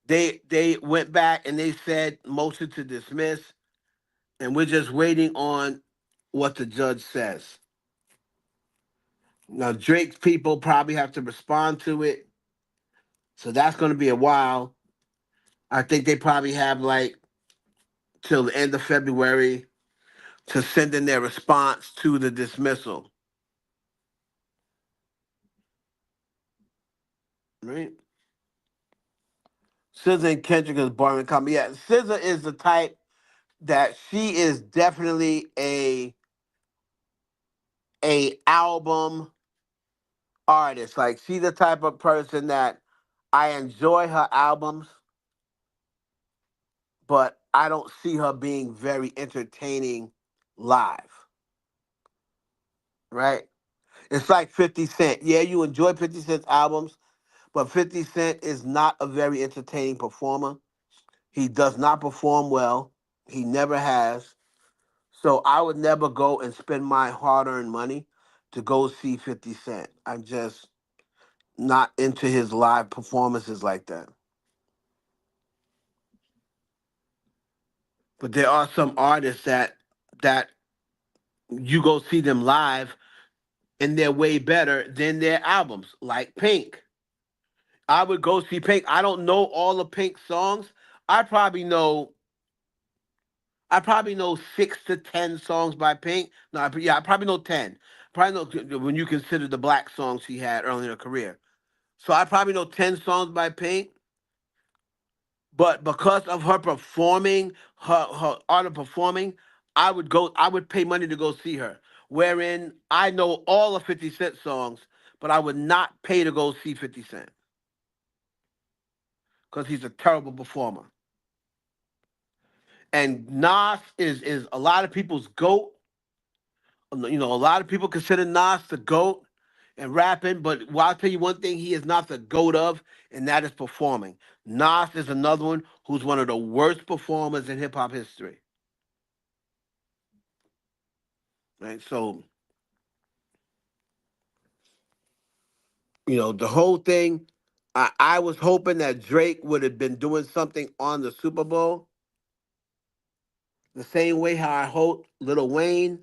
They went back and they said motion to dismiss, and we're just waiting on what the judge says. Now Drake's people probably have to respond to it, so that's going to be a while. I think they probably have like till the end of February to send in their response to the dismissal. Right? SZA and Kendrick is borrowing company. Yeah, SZA is the type that she is definitely a album artist. Like, she's the type of person that I enjoy her albums, but I don't see her being very entertaining live. Right? It's like 50 Cent. Yeah, you enjoy 50 Cent's albums, But 50 Cent is not a very entertaining performer. He does not perform well. He never has. So I would never go and spend my hard-earned money to go see 50 Cent. I'm just not into his live performances like that. But there are some artists that you go see them live and they're way better than their albums, like Pink. I would go see Pink. I don't know all of Pink's songs. I probably know I probably know 6 to 10 songs by Pink. No, I probably know 10. Probably know when you consider the black songs she had early in her career. So I probably know 10 songs by Pink. But because of her performing, her art of performing, I would go. I would pay money to go see her. Wherein I know all of 50 Cent songs, but I would not pay to go see 50 Cent because he's a terrible performer. And Nas is a lot of people's goat. A lot of people consider Nas the GOAT and rapping, but well, I'll tell you one thing he is not the GOAT of, and that is performing. Nas is another one who's one of the worst performers in hip hop history. Right? So, the whole thing, I was hoping that Drake would have been doing something on the Super Bowl, the same way how I hoped Lil Wayne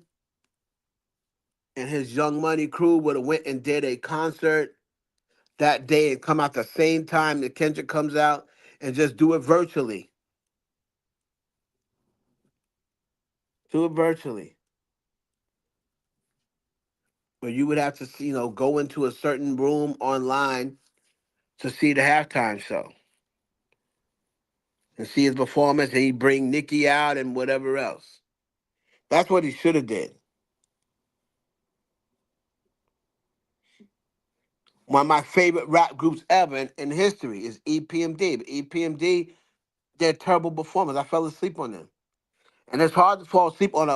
and his Young Money crew would have went and did a concert that day and come out the same time that Kendrick comes out and just do it virtually. Do it virtually. Where you would have to see, go into a certain room online to see the halftime show and see his performance, and he bring Nicki out and whatever else. That's what he should have did. One of my favorite rap groups ever in history is EPMD. But EPMD, they're terrible performers. I fell asleep on them, and it's hard to fall asleep on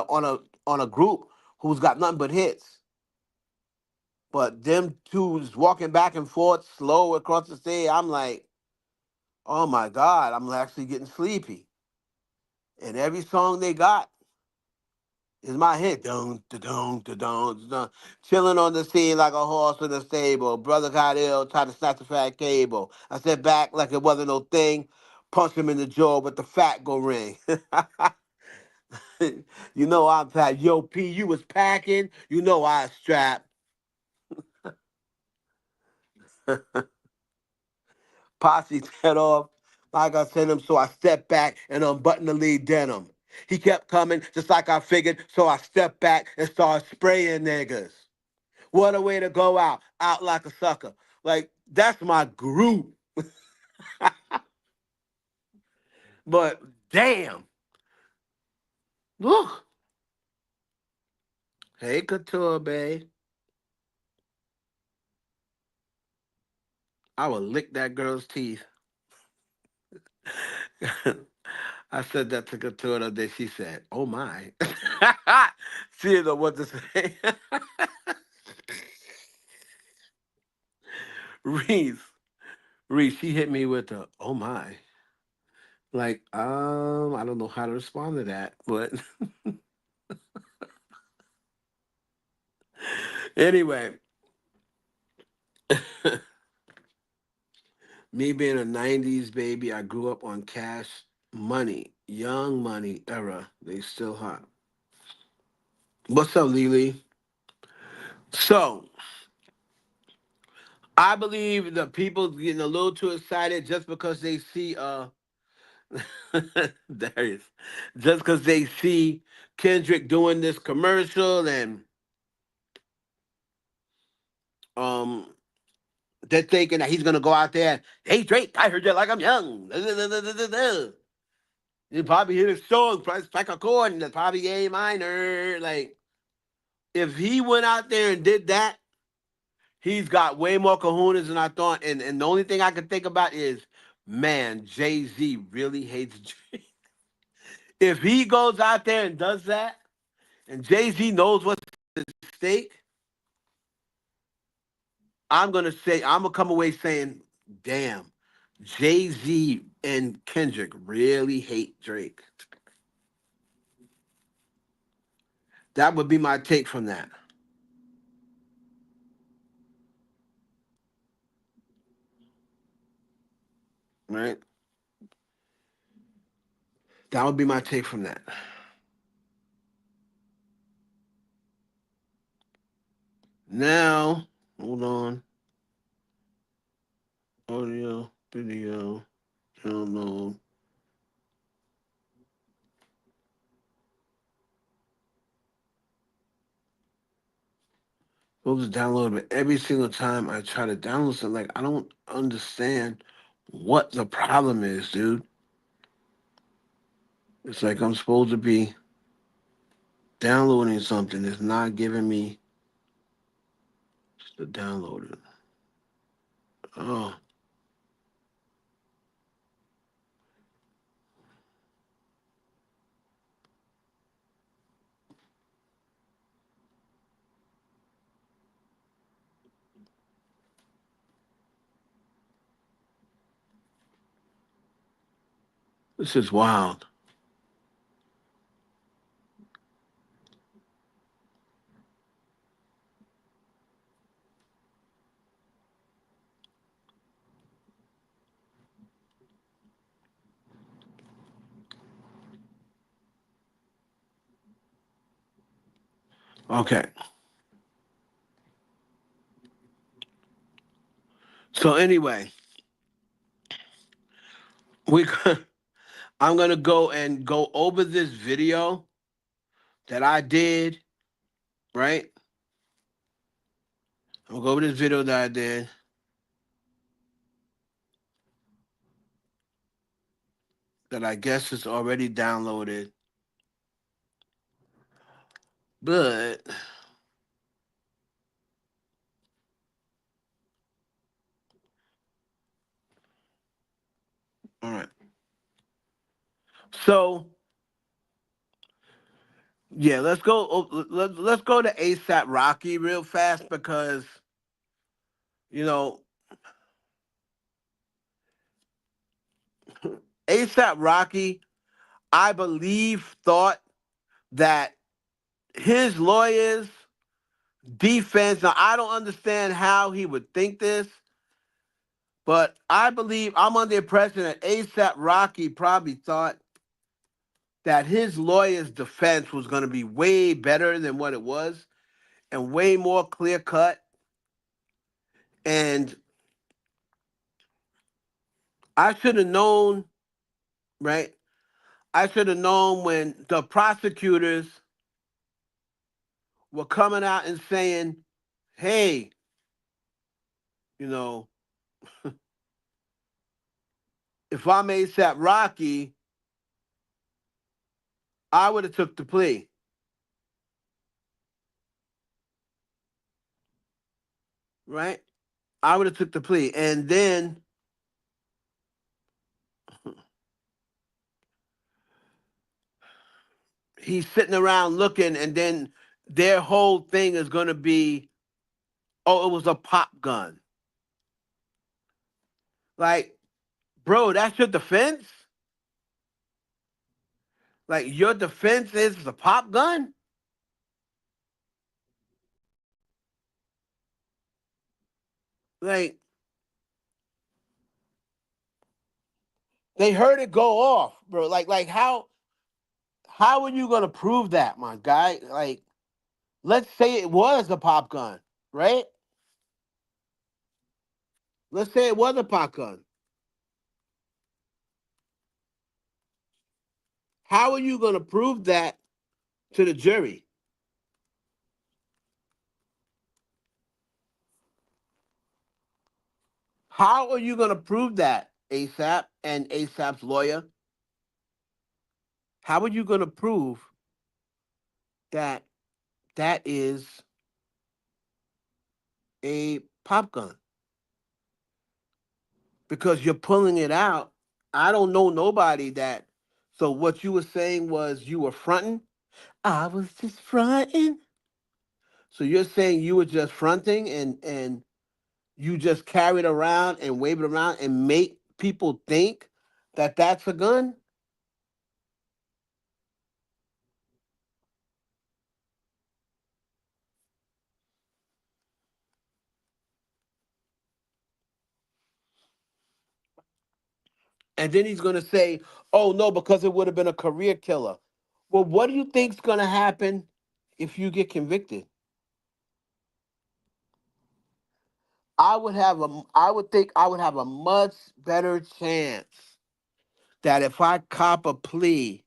a group who's got nothing but hits. But them two is walking back and forth slow across the stage. I'm like, oh my God, I'm actually getting sleepy. And every song they got is my hit. Dun, da, dun, da, dun, da, dun. Chilling on the scene like a horse in a stable. Brother got ill, tried to snatch the fat cable. I said back like it wasn't no thing. Punch him in the jaw, but the fat go ring. I'm fat. Yo, P, you was packing. I strapped. Posse set off. Like I sent him, so I stepped back and unbuttoned the lead denim. He kept coming, just like I figured, so I stepped back and started spraying niggas. What a way to go out like a sucker. Like, that's my group. But damn, look. Hey, Couture, babe. I would lick that girl's teeth. I said that to Couture the other day. She said, oh my. She didn't know what to say. Reese. Reese, she hit me with the oh my. Like, I don't know how to respond to that. But anyway, me being a 90s baby, I grew up on Cash Money, Young Money era. They still hot. What's up, Lily? So, I believe the people getting a little too excited just because they see Darius, just because they see Kendrick doing this commercial and um they're thinking that he's gonna go out there. Hey Drake, I heard you like I'm young. You probably hit a song, probably strike a chord, and that's probably A minor. Like, if he went out there and did that, he's got way more kahunas than I thought. And the only thing I can think about is, man, Jay-Z really hates Drake. If he goes out there and does that, and Jay-Z knows what's at stake, I'm gonna come away saying damn, Jay-Z and Kendrick really hate Drake. That would be my take from that. Right? That would be my take from that. Now, hold on. Audio, video, download. Those download, but every single time I try to download something, like I don't understand what the problem is, dude. It's like I'm supposed to be downloading something. It's not giving me just to download it. Oh, this is wild. Okay. So anyway, we I'm gonna go over this video that I did, right? I'm gonna go over this video that I did. That I guess is already downloaded. But all right. So yeah, let's go. Let's go to ASAP Rocky real fast because you know ASAP Rocky, I believe, thought that his lawyers defense. Now I don't understand how he would think this, but I believe I'm under the impression that ASAP Rocky probably thought that his lawyer's defense was going to be way better than what it was and way more clear cut. And I should have known, right? I should have known when the prosecutors were coming out and saying, hey, you know, if I'm ASAP Rocky, I would have took the plea, right? I would have took the plea. And then he's sitting around looking, and then their whole thing is going to be, oh, it was a pop gun. Like, bro, that's your defense? Like, your defense is the pop gun? Like, they heard it go off, bro. Like how are you gonna prove that, my guy? Like, let's say it was a pop gun, right? Let's say it was a pop gun. How are you gonna prove that to the jury? How are you gonna prove that, ASAP and ASAP's lawyer? How are you gonna prove that that is a pop gun? Because you're pulling it out. I don't know nobody that. So what you were saying was you were fronting. I was just fronting. So you're saying you were just fronting and you just carry it around and wave it around and make people think that that's a gun. And then he's going to say, oh no, because it would have been a career killer. Well, what do you think's going to happen if you get convicted? I would think I would have a much better chance that if I cop a plea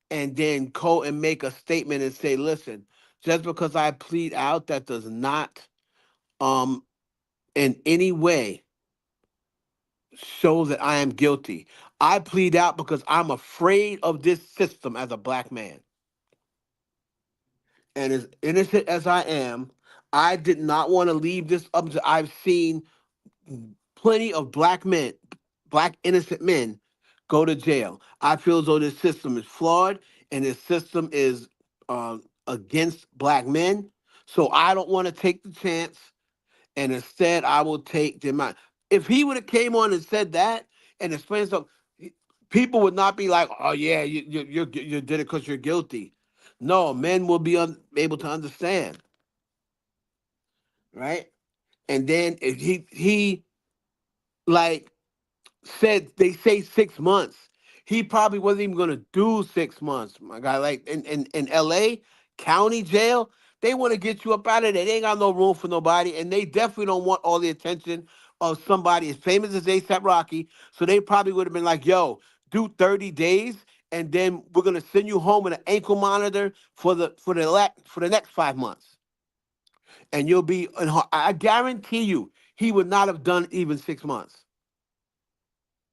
and then go and make a statement and say, listen, just because I plead out, that does not um in any way show that I am guilty. I plead out because I'm afraid of this system as a black man. And as innocent as I am, I did not want to leave this up to I've seen plenty of black men, black innocent men, go to jail. I feel as though this system is flawed and this system is against black men. So I don't want to take the chance, and instead I will take the amount. If he would have came on and said that and explained something, people would not be like, "Oh yeah, you did it because you're guilty." No, men will be able to understand, right? And then if he like said they say 6 months. He probably wasn't even gonna do 6 months, my guy. Like in LA County Jail, they want to get you up out of there. They ain't got no room for nobody, and they definitely don't want all the attention of somebody as famous as ASAP Rocky. So they probably would have been like, yo, do 30 days, and then we're gonna send you home with an ankle monitor for the next 5 months. And you'll be I guarantee you he would not have done even 6 months.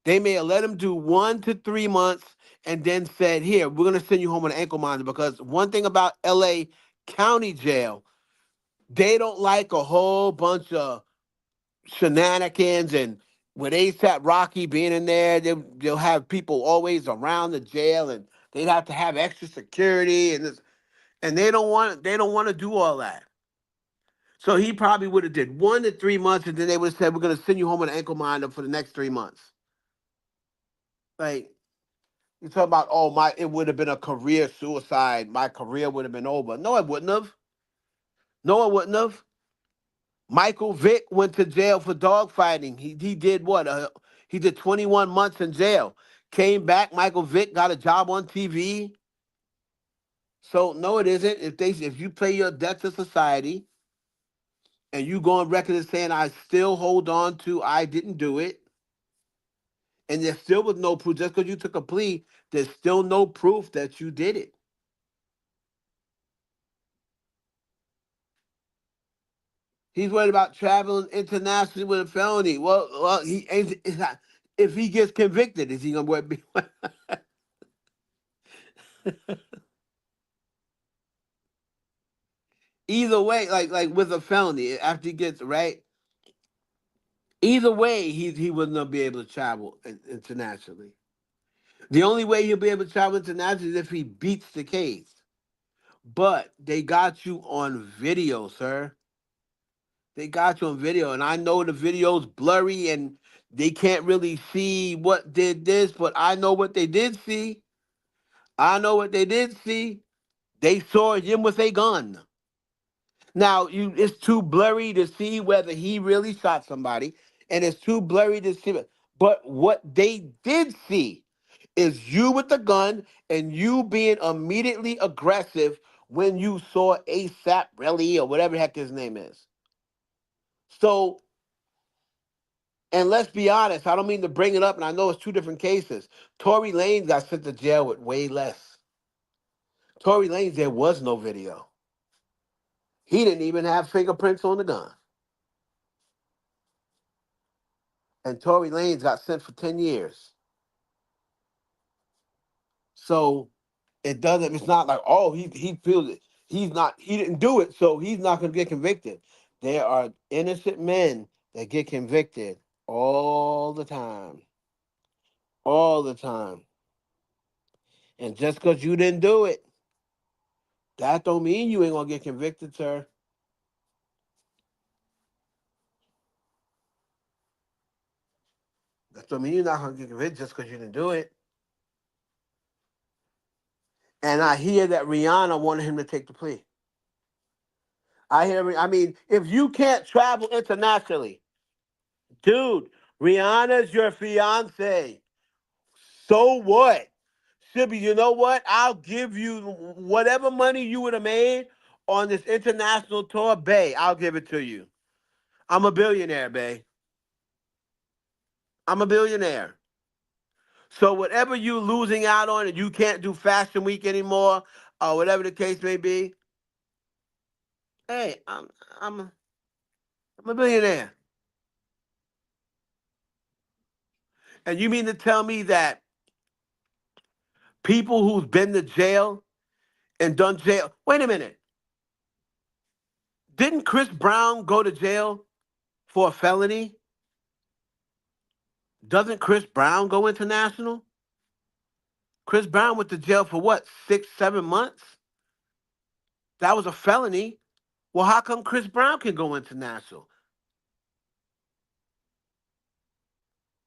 They may have let him do 1 to 3 months and then said, here, we're going to send you home with an ankle monitor. Because one thing about LA County Jail, they don't like a whole bunch of shenanigans. And with ASAP Rocky being in there, they'll have people always around the jail and they'd have to have extra security. And they don't want to do all that. So he probably would have did 1 to 3 months and then they would have said, we're going to send you home with an ankle monitor for the next 3 months. Like, you talk about, oh my, it would have been a career suicide. My career would have been over. No, it wouldn't have. No, it wouldn't have. Michael Vick went to jail for dogfighting. He did what? He did 21 months in jail. Came back. Michael Vick got a job on TV. So no, it isn't. If you play your debt to society and you go on record as saying I still hold on to I didn't do it, and there still was no proof just because you took a plea, there's still no proof that you did it. He's worried about traveling internationally with a felony. Well, he ain't. If he gets convicted, is he gonna be? Either way, like with a felony, after he gets right, either way, he would not be able to travel internationally. The only way he'll be able to travel internationally is if he beats the case. But they got you on video, sir. They got you on video, and I know the video's blurry and they can't really see what did this, but I know what they did see. I know what they did see. They saw him with a gun. Now, it's too blurry to see whether he really shot somebody, and it's too blurry to see. But what they did see is you with the gun and you being immediately aggressive when you saw ASAP Relly or whatever the heck his name is. So, and let's be honest, I don't mean to bring it up, and I know it's two different cases. Tory Lanez got sent to jail with way less. Tory Lanez, there was no video. He didn't even have fingerprints on the gun. And Tory Lanez got sent for 10 years. So it's not like, oh, he feels it. He didn't do it, so he's not gonna get convicted. There are innocent men that get convicted all the time. All the time. And just because you didn't do it, that don't mean you ain't gonna get convicted, sir. don't mean you're not going to get convicted just because you didn't do it. And I hear that Rihanna wanted him to take the plea. I mean, if you can't travel internationally, dude, Rihanna's your fiance. So what? Sibby, you know what? I'll give you whatever money you would have made on this international tour, Bay. I'll give it to you. I'm a billionaire, Bay. I'm a billionaire. So whatever you losing out on and you can't do Fashion Week anymore, or whatever the case may be, hey, I'm a, I'm a billionaire. And you mean to tell me that people who's been to jail and done jail? Wait a minute. Didn't Chris Brown go to jail for a felony? Doesn't Chris Brown go international? Chris Brown went to jail for what, 6, 7 months? That was a felony. Well, how come Chris Brown can go international?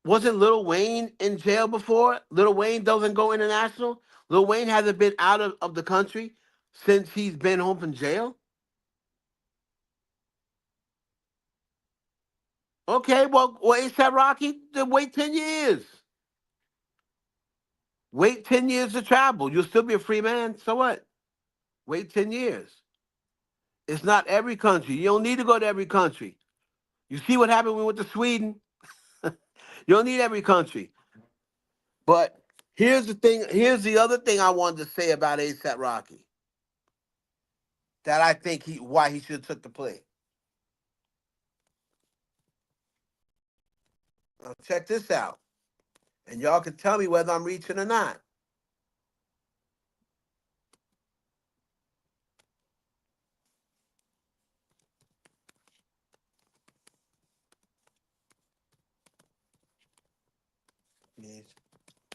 Wasn't Lil Wayne in jail before? Lil Wayne doesn't go international? Lil Wayne hasn't been out of the country since he's been home from jail? Okay, well, ASAP Rocky, then wait 10 years. Wait 10 years to travel. You'll still be a free man. So what? Wait 10 years. It's not every country. You don't need to go to every country. You see what happened when we went to Sweden? You don't need every country. But here's the thing. Here's the other thing I wanted to say about ASAP Rocky that I think why he should have took the play. Now check this out, and y'all can tell me whether I'm reaching or not.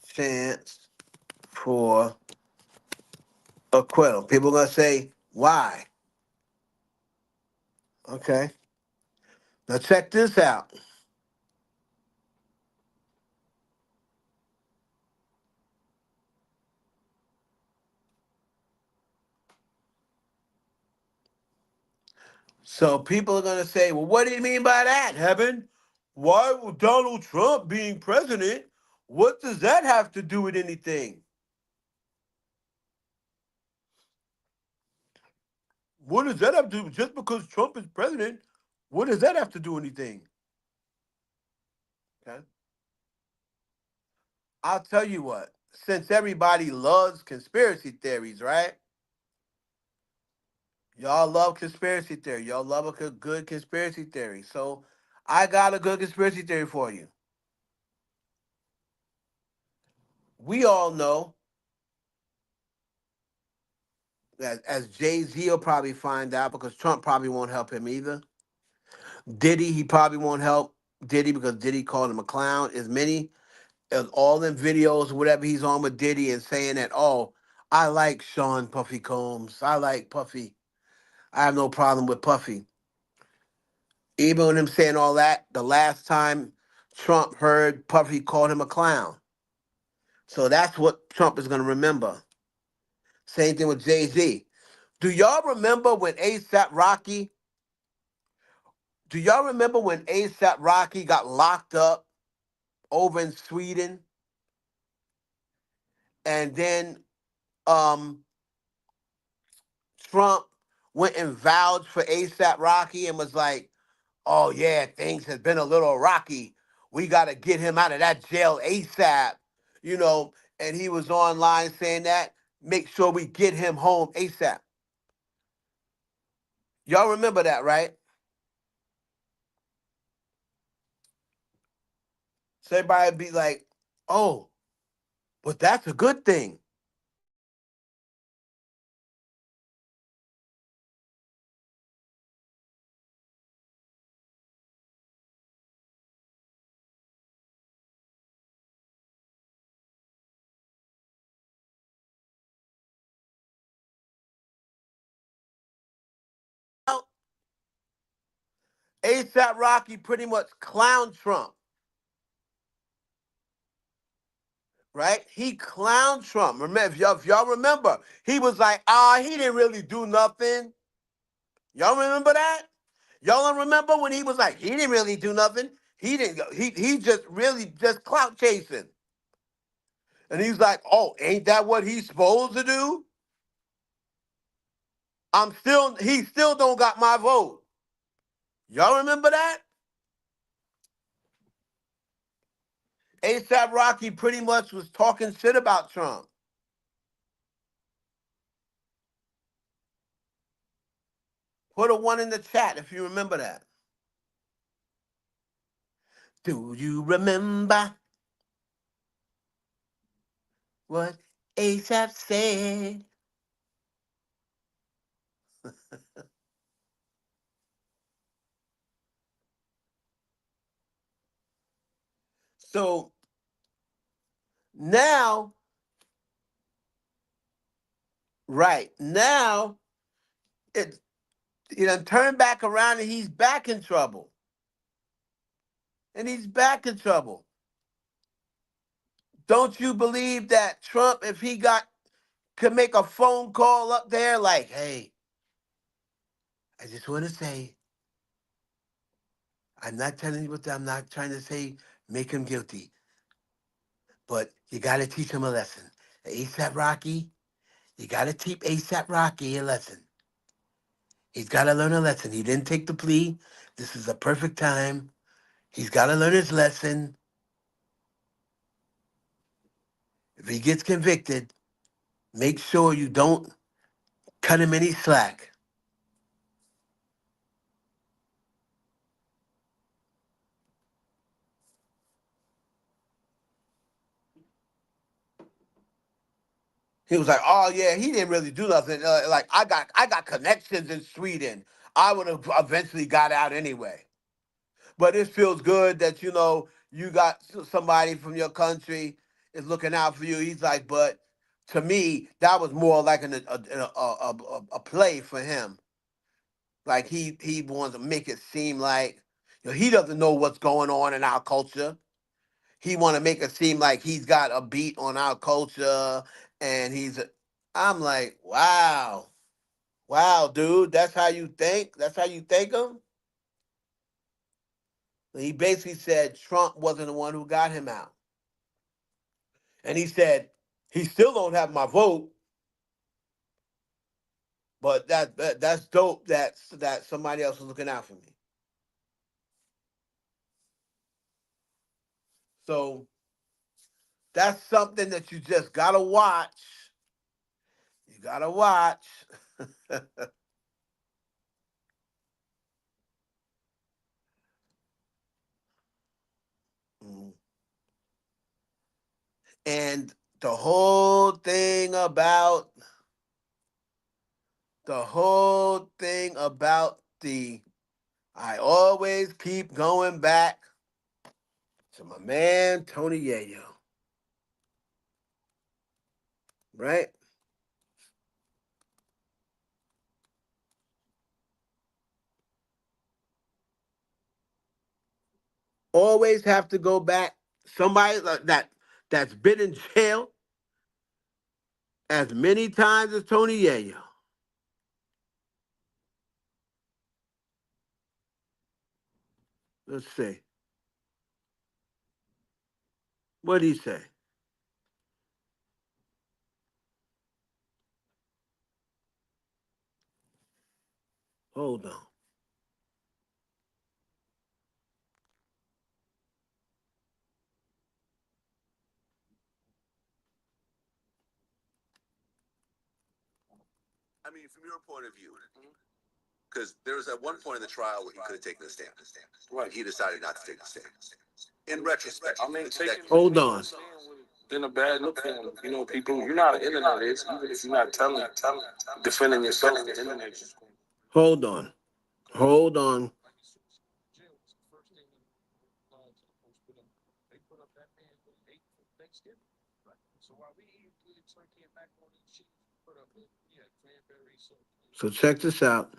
Chance for acquittal. People are gonna say why. Okay. Now check this out. So people are gonna say, well, what do you mean by that, Heaven? Why would Donald Trump being president? What does that have to do with anything? What does that have to do? Just because Trump is president, what does that have to do with anything? Okay. I'll tell you what. Since everybody loves conspiracy theories, right? Y'all love conspiracy theory. Y'all love a good conspiracy theory. So I got a good conspiracy theory for you. We all know that, as Jay-Z will probably find out, because Trump probably won't help him either. Diddy, he probably won't help Diddy because Diddy called him a clown. As many as all them videos, whatever he's on with Diddy and saying that, oh, I like Sean Puffy Combs. I like Puffy. I have no problem with Puffy. Even with him saying all that, the last time Trump heard Puffy called him a clown. So that's what Trump is going to remember. Same thing with Jay-Z. Do y'all remember when ASAP Rocky? Do y'all remember when ASAP Rocky got locked up over in Sweden? And then um, Trump went and vouched for ASAP Rocky and was like, oh yeah, things have been a little rocky. We got to get him out of that jail ASAP, you know. And he was online saying that, make sure we get him home ASAP. Y'all remember that, right? So everybody be like, oh, but that's a good thing. ASAP Rocky pretty much clowned Trump. right? He clowned Trump. Remember, if y'all remember, he was like, he didn't really do nothing. Y'all remember that? Y'all don't remember when he was like, he didn't really do nothing. He didn't go. He just really just clout chasing. And he's like, oh, ain't that what he's supposed to do? He still don't got my vote. Y'all remember that? ASAP Rocky pretty much was talking shit about Trump. Put a one in the chat if you remember that. Do you remember what ASAP said? So now, right now, it he done turned back around and he's back in trouble. And he's back in trouble. Don't you believe that Trump, if he could make a phone call up there like, hey, I just want to say, I'm not telling you I'm not trying to say make him guilty, but you got to teach him a lesson. ASAP Rocky, you got to teach ASAP Rocky a lesson. He's got to learn a lesson. He didn't take the plea. This is a perfect time. He's got to learn his lesson. If he gets convicted, make sure you don't cut him any slack. He was like, "Oh yeah, he didn't really do nothing. Like I got connections in Sweden. I would have eventually got out anyway. But it feels good that you got somebody from your country is looking out for you." He's like, "But to me, that was more like a play for him. Like he wants to make it seem like he doesn't know what's going on in our culture. He want to make it seem like he's got a beat on our culture, and I'm like, wow, wow, dude, that's how you think? That's how you think him? He basically said Trump wasn't the one who got him out, and he said he still don't have my vote, but that's dope. That somebody else is looking out for me. So that's something that you just gotta watch. You gotta watch. Mm. And the whole thing about I always keep going back to my man Tony Yayo, right? Always have to go back. Somebody like that's been in jail as many times as Tony Yayo. Let's see. What'd he say? Hold on. I mean, from your point of view, because there was at one point in the trial where he could have taken the stand. Right. He decided not to take the stand. In retrospect, I mean, Hold on. Been a bad look for him. People, you're not an internet is, even if you're not defending yourself on the internet. Hold on. Hold on. So check this out.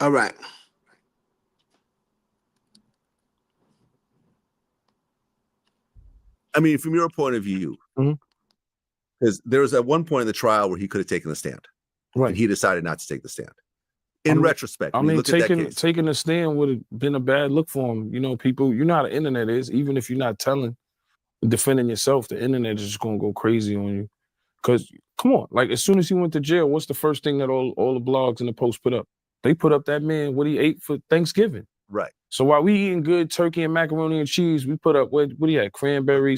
All right. I mean, from your point of view, because there was at one point in the trial where he could have taken the stand, Right. and he decided not to take the stand. In retrospect, I when you mean, look at that case, taking a stand would have been a bad look for him. You know, people, you know how the internet is. Even if you're not telling, defending yourself, the internet is just gonna go crazy on you. Because come on, like as soon as he went to jail, what's the first thing that all the blogs and the posts put up? They put up that man what he ate for Thanksgiving. right? So while we eating good turkey and macaroni and cheese, we put up what he had? Cranberry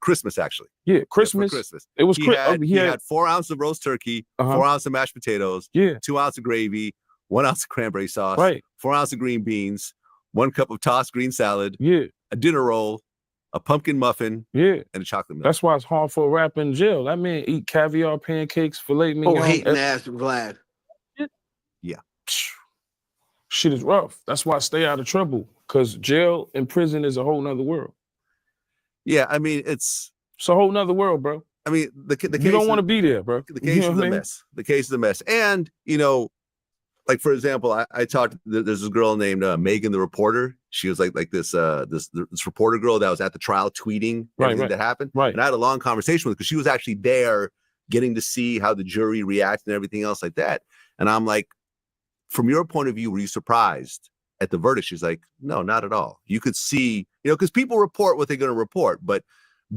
Christmas, actually. Yeah, Yeah, Christmas. for Christmas. It was he Christmas. had 4 ounces of roast turkey, 4 ounces of mashed potatoes, 2 ounces of gravy, 1 ounce of cranberry sauce, Right. 4 ounces of green beans, 1 cup of tossed green salad, Yeah. a dinner roll, a pumpkin muffin, Yeah. and a chocolate milk. That's why it's hard for a rapper in jail. That man eat caviar, pancakes, filet mignon. Hating ass Vlad. Yeah. Shit is rough. That's why I stay out of trouble. Because jail and prison is a whole nother world. Yeah, I mean, it's a whole nother world, bro. I mean, the case you don't want to be there, bro. The case is a mess. The case is a mess. And, you know, like, for example, I talked, there's this girl named Megan the reporter. She was like this reporter girl that was at the trial tweeting everything that happened. Right. And I had a long conversation with her because she was actually there getting to see how the jury reacted and everything else like that. And I'm like, from your point of view, were you surprised at the verdict? She's like, no, not at all. You could see, you know, because people report what they're going to report, but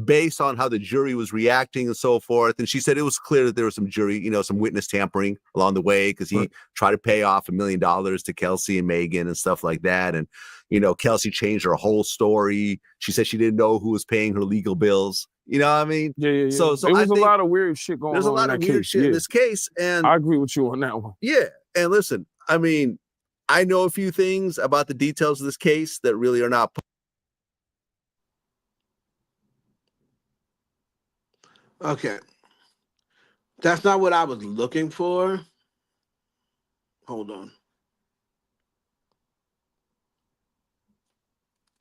based on how the jury was reacting and so forth. And she said it was clear that there was some jury, you know, some witness tampering along the way because he tried to pay off $1 million to Kelsey and Megan and stuff like that. And, you know, Kelsey changed her whole story. She said she didn't know who was paying her legal bills. You know what I mean? Yeah. So it was a lot of weird shit going on. There's a lot of weird shit in this case. And I agree with you on that one. Yeah. And listen, I mean, I know a few things about the details of this case that really are not. Okay. That's not what I was looking for. Hold on.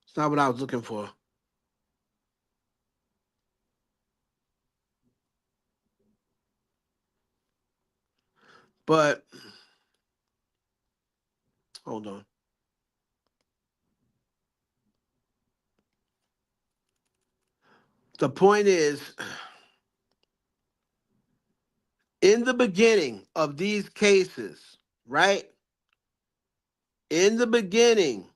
It's not what I was looking for. But hold on. The point is, in the beginning of these cases, right? In the beginning,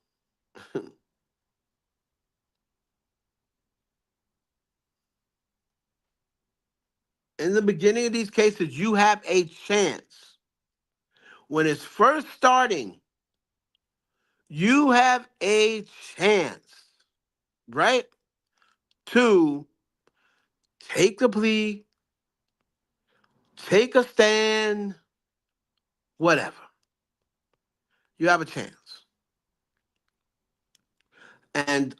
of these cases, you have a chance. When it's first starting, you have a chance, right? To take the plea, take a stand, whatever. You have a chance. And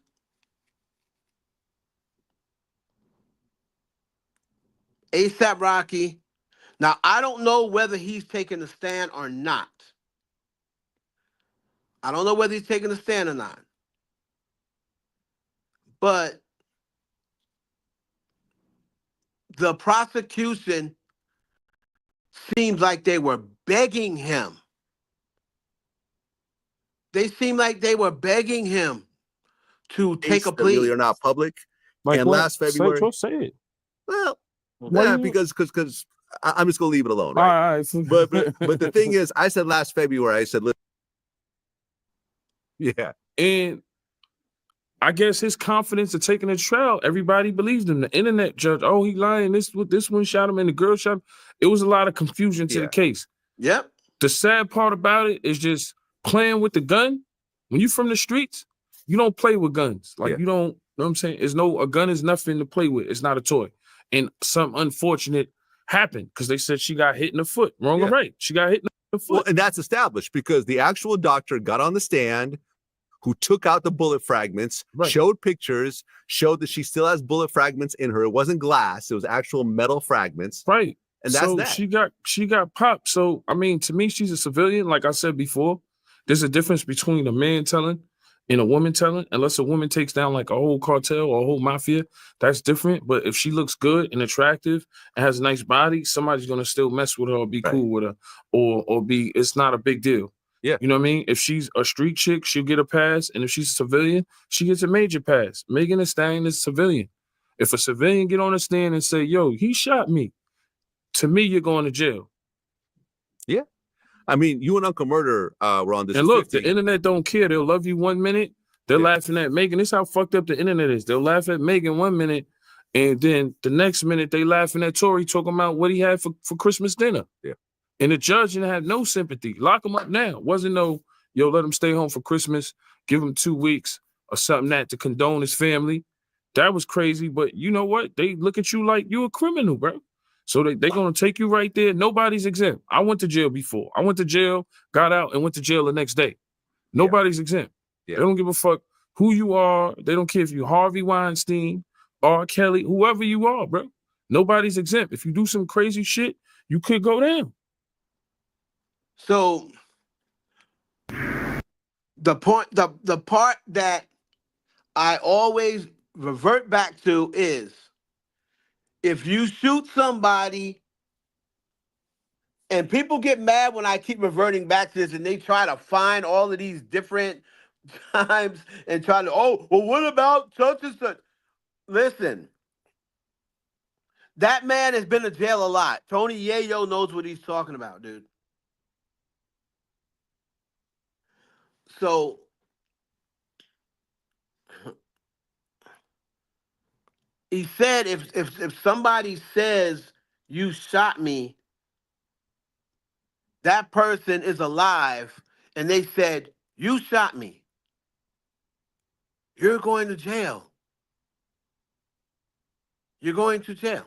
A$AP Rocky, now I don't know whether he's taking a stand or not. I don't know whether he's taking a stand or not. But the prosecution seems like they were begging him. They seem like they were begging him to take a plea. Really are not public. Like and what? last February, Say it. Well, yeah, because I'm just gonna leave it alone, right? All right. But the thing is, I said last February, I said, yeah, and I guess his confidence of taking a trial, everybody believes him. The internet judge, oh, he lying. This one shot him and the girl shot him. It was a lot of confusion to the case. Yep. The sad part about it is just playing with the gun. When you from the streets, you don't play with guns. Like you don't, you know what I'm saying? A gun is nothing to play with. It's not a toy. And something unfortunate happened because they said she got hit in the foot. Wrong or right? She got hit in the foot. Well, and that's established because the actual doctor got on the stand, who took out the bullet fragments, showed pictures, showed that she still has bullet fragments in her. It wasn't glass. It was actual metal fragments. Right. And that's So that. she got popped. So I mean, to me, she's a civilian. Like I said before, there's a difference between a man telling and a woman telling. Unless a woman takes down like a whole cartel or a whole mafia, that's different. But if she looks good and attractive and has a nice body, somebody's gonna still mess with her or be Right. cool with her, or be. It's not a big deal. Yeah. You know what I mean? If she's a street chick, she'll get a pass, and if she's a civilian, she gets a major pass. Megan Thee Stallion is a civilian. If a civilian get on the stand and say, "Yo, he shot me," to me, you're going to jail. Yeah. I mean, you and Uncle Murder were on this. And look, 50. the internet don't care. They'll love you 1 minute. They're Yeah. laughing at Megan. This is how fucked up the internet is. They'll laugh at Megan 1 minute, and then the next minute they laughing at Tory talking about what he had for Christmas dinner. Yeah. And the judge didn't have no sympathy. Lock him up now. Wasn't no, yo, let him stay home for Christmas, give him 2 weeks or something that to condone his family. That was crazy. But you know what? They look at you like you a criminal, bro. So they're going to take you right there. Nobody's exempt. I went to jail before. I went to jail, got out, and went to jail the next day. Nobody's exempt. Yeah. They don't give a fuck who you are. They don't care if you Harvey Weinstein, R. Kelly, whoever you are, bro. Nobody's exempt. If you do some crazy shit, you could go down. So the part that I always revert back to is if you shoot somebody, and people get mad when I keep reverting back to this and they try to find all of these different times and try to, oh, well, what about such and such? Listen, that man has been in jail a lot. Tony Yayo knows what he's talking about, dude. So he said if somebody says you shot me, that person is alive, and they said you shot me, you're going to jail. You're going to jail.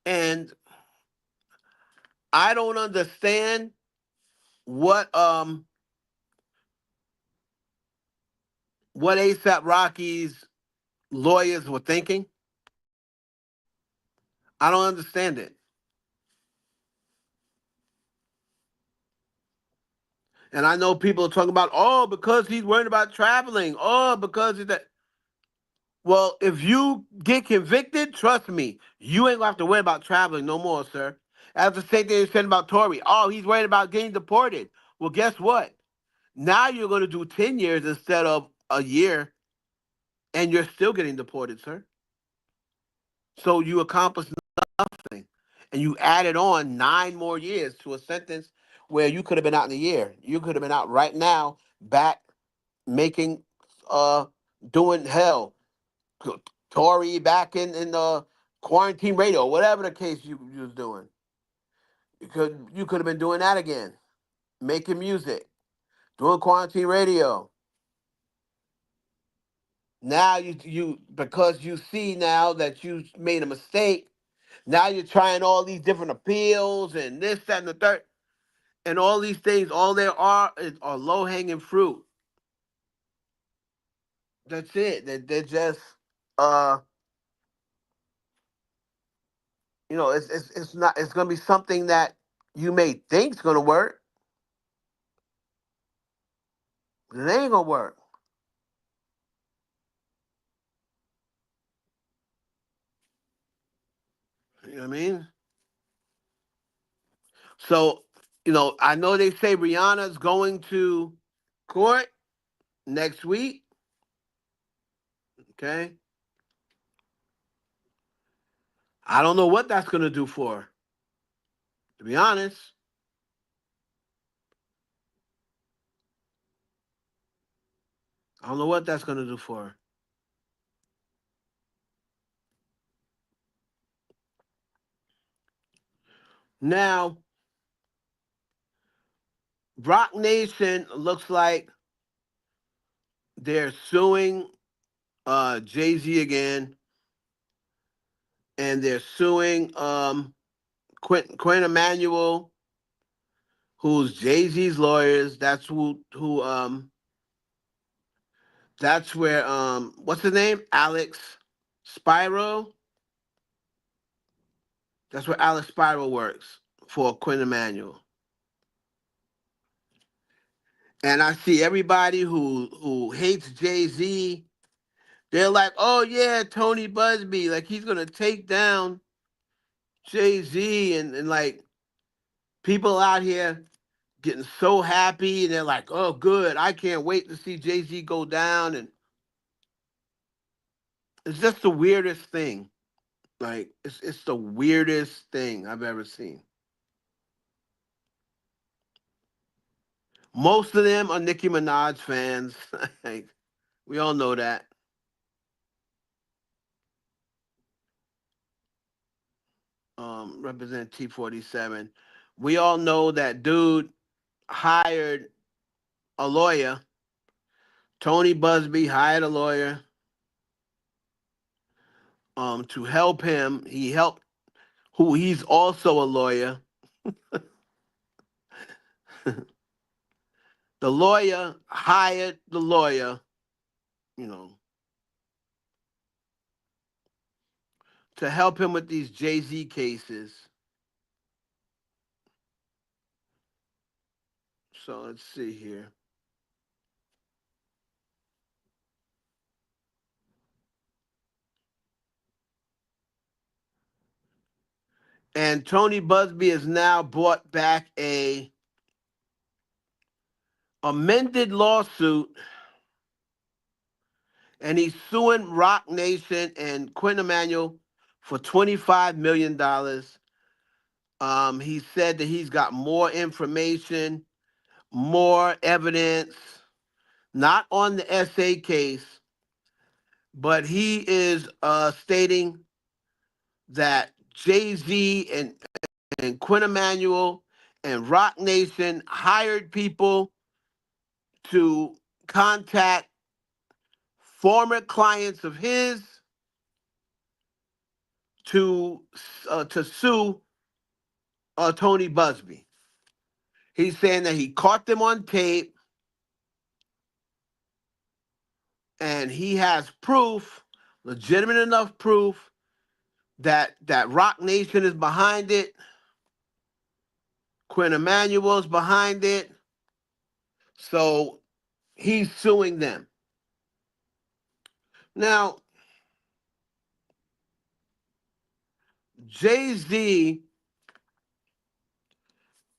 And I don't understand what ASAP Rocky's lawyers were thinking. I don't understand it. And I know people are talking about, oh, because he's worried about traveling. Oh, because of that. Well, if you get convicted, trust me, you ain't gonna have to worry about traveling no more, sir. That's the same thing they said about Tory. Oh, he's worried about getting deported. Well, guess what? Now you're gonna do 10 years instead of a year, and you're still getting deported, sir. So you accomplished nothing. And you added on 9 more years to a sentence where you could have been out in a year. You could have been out right now, back making doing hell. Tory back in quarantine radio, whatever the case you was doing. You could have been doing that again. Making music, doing quarantine radio. Now you because you see now that you made a mistake, now you're trying all these different appeals and this, that, and the third. And all these things, all there are low-hanging fruit. That's it. They're just it's not, it's gonna be something that you may think's gonna work, but it ain't gonna work. You know what I mean? So, I know they say Rihanna's going to court next week. Okay. I don't know what that's gonna do for her, to be honest. I don't know what that's gonna do for her. Now, Rock Nation looks like they're suing Jay-Z again, and they're suing Quinn Emanuel, who's Jay-Z's lawyers. That's where what's his name? Alex Spiro. That's where Alex Spiral works for Quinn Emanuel. And I see everybody who hates Jay-Z, they're like, oh yeah, Tony Busby, like he's gonna take down Jay-Z, and like people out here getting so happy, and they're like, oh good, I can't wait to see Jay-Z go down. And it's just the weirdest thing. Like it's the weirdest thing I've ever seen. Most of them are Nicki Minaj fans. Like, we all know that. Represent T47. We all know that dude hired a lawyer. Tony Busby hired a lawyer to help him. He helped who he's also a lawyer. The lawyer hired the lawyer, you know, to help him with these Jay-Z cases. So let's see here. And Tony Busby has now brought back a amended lawsuit, and he's suing Rock Nation and Quinn Emanuel for $25 million. He said that he's got more information, more evidence, not on the SA case, but he is stating that Jay-Z and Quinn Emanuel and Rock Nation hired people to contact former clients of his to sue Tony Busby. He's saying that he caught them on tape, and he has proof, legitimate enough proof, that Rock Nation is behind it, Quinn Emanuel's behind it, so he's suing them. Now, Jay-Z,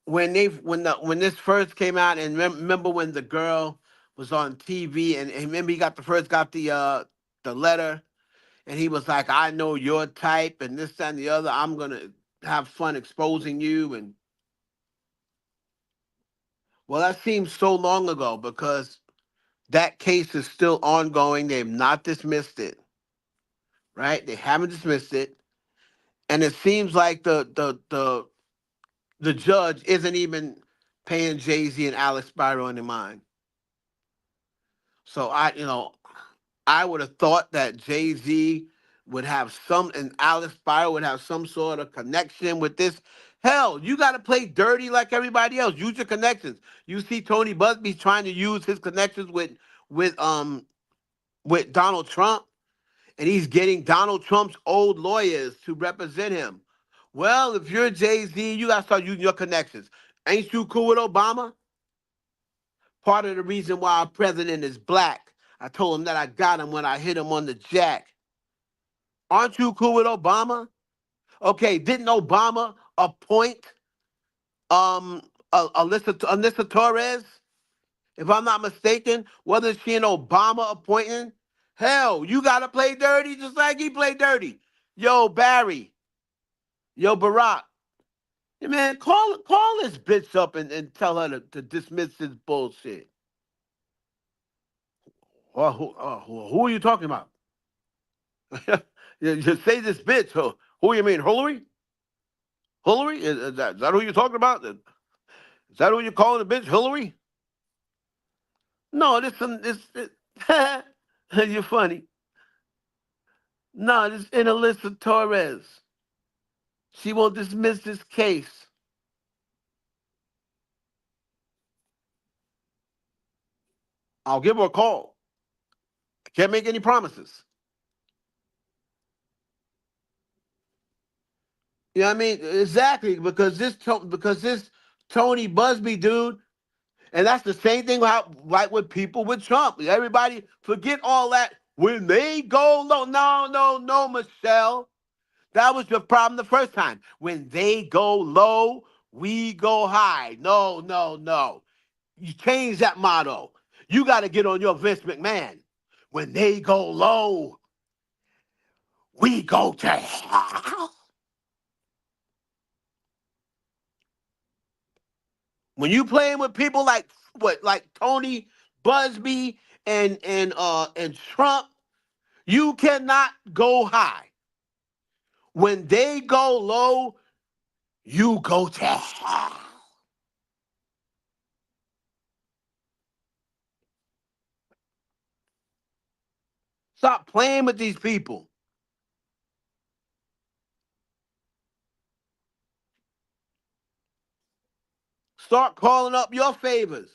when this first came out, and remember when the girl was on TV, and remember he got the letter, and he was like, I know your type, and this, that, and the other, I'm gonna have fun exposing you. And well, that seems so long ago, because that case is still ongoing. They've not dismissed it, right? They haven't dismissed it. And it seems like the judge isn't even paying Jay-Z and Alex Spiro any mind. So I would have thought that Jay-Z would have and Alex Spiro would have some sort of connection with this. Hell, you got to play dirty like everybody else. Use your connections. You see Tony Busby trying to use his connections with Donald Trump, and he's getting Donald Trump's old lawyers to represent him. Well, if you're Jay-Z, you got to start using your connections. Ain't you cool with Obama? Part of the reason why our president is black. I told him that I got him when I hit him on the jack. Aren't you cool with Obama? Okay, didn't Obama appoint Alyssa Torres? If I'm not mistaken, wasn't she an Obama appointment? Hell, you gotta play dirty just like he played dirty. Yo, Barry. Yo, Barack. Hey, man, call this bitch up and tell her to dismiss this bullshit. Who are you talking about? You say this bitch. Who you mean, Hillary? Hillary? Is that who you're talking about? Is that who you're calling the bitch, Hillary? No, you're funny. No, this is Alyssa Torres. She won't dismiss this case. I'll give her a call. I can't make any promises. You know what I mean? Exactly, because this Tony Busby dude, and that's the same thing like with people with Trump. Everybody forget all that. When they go low, no, Michelle. That was your problem the first time. When they go low, we go high. No. You change that motto. You got to get on your Vince McMahon. When they go low, we go to hell. When you playing with people like Tony Busby and Trump, you cannot go high. When they go low, you go to hell. Stop playing with these people. Start calling up your favors.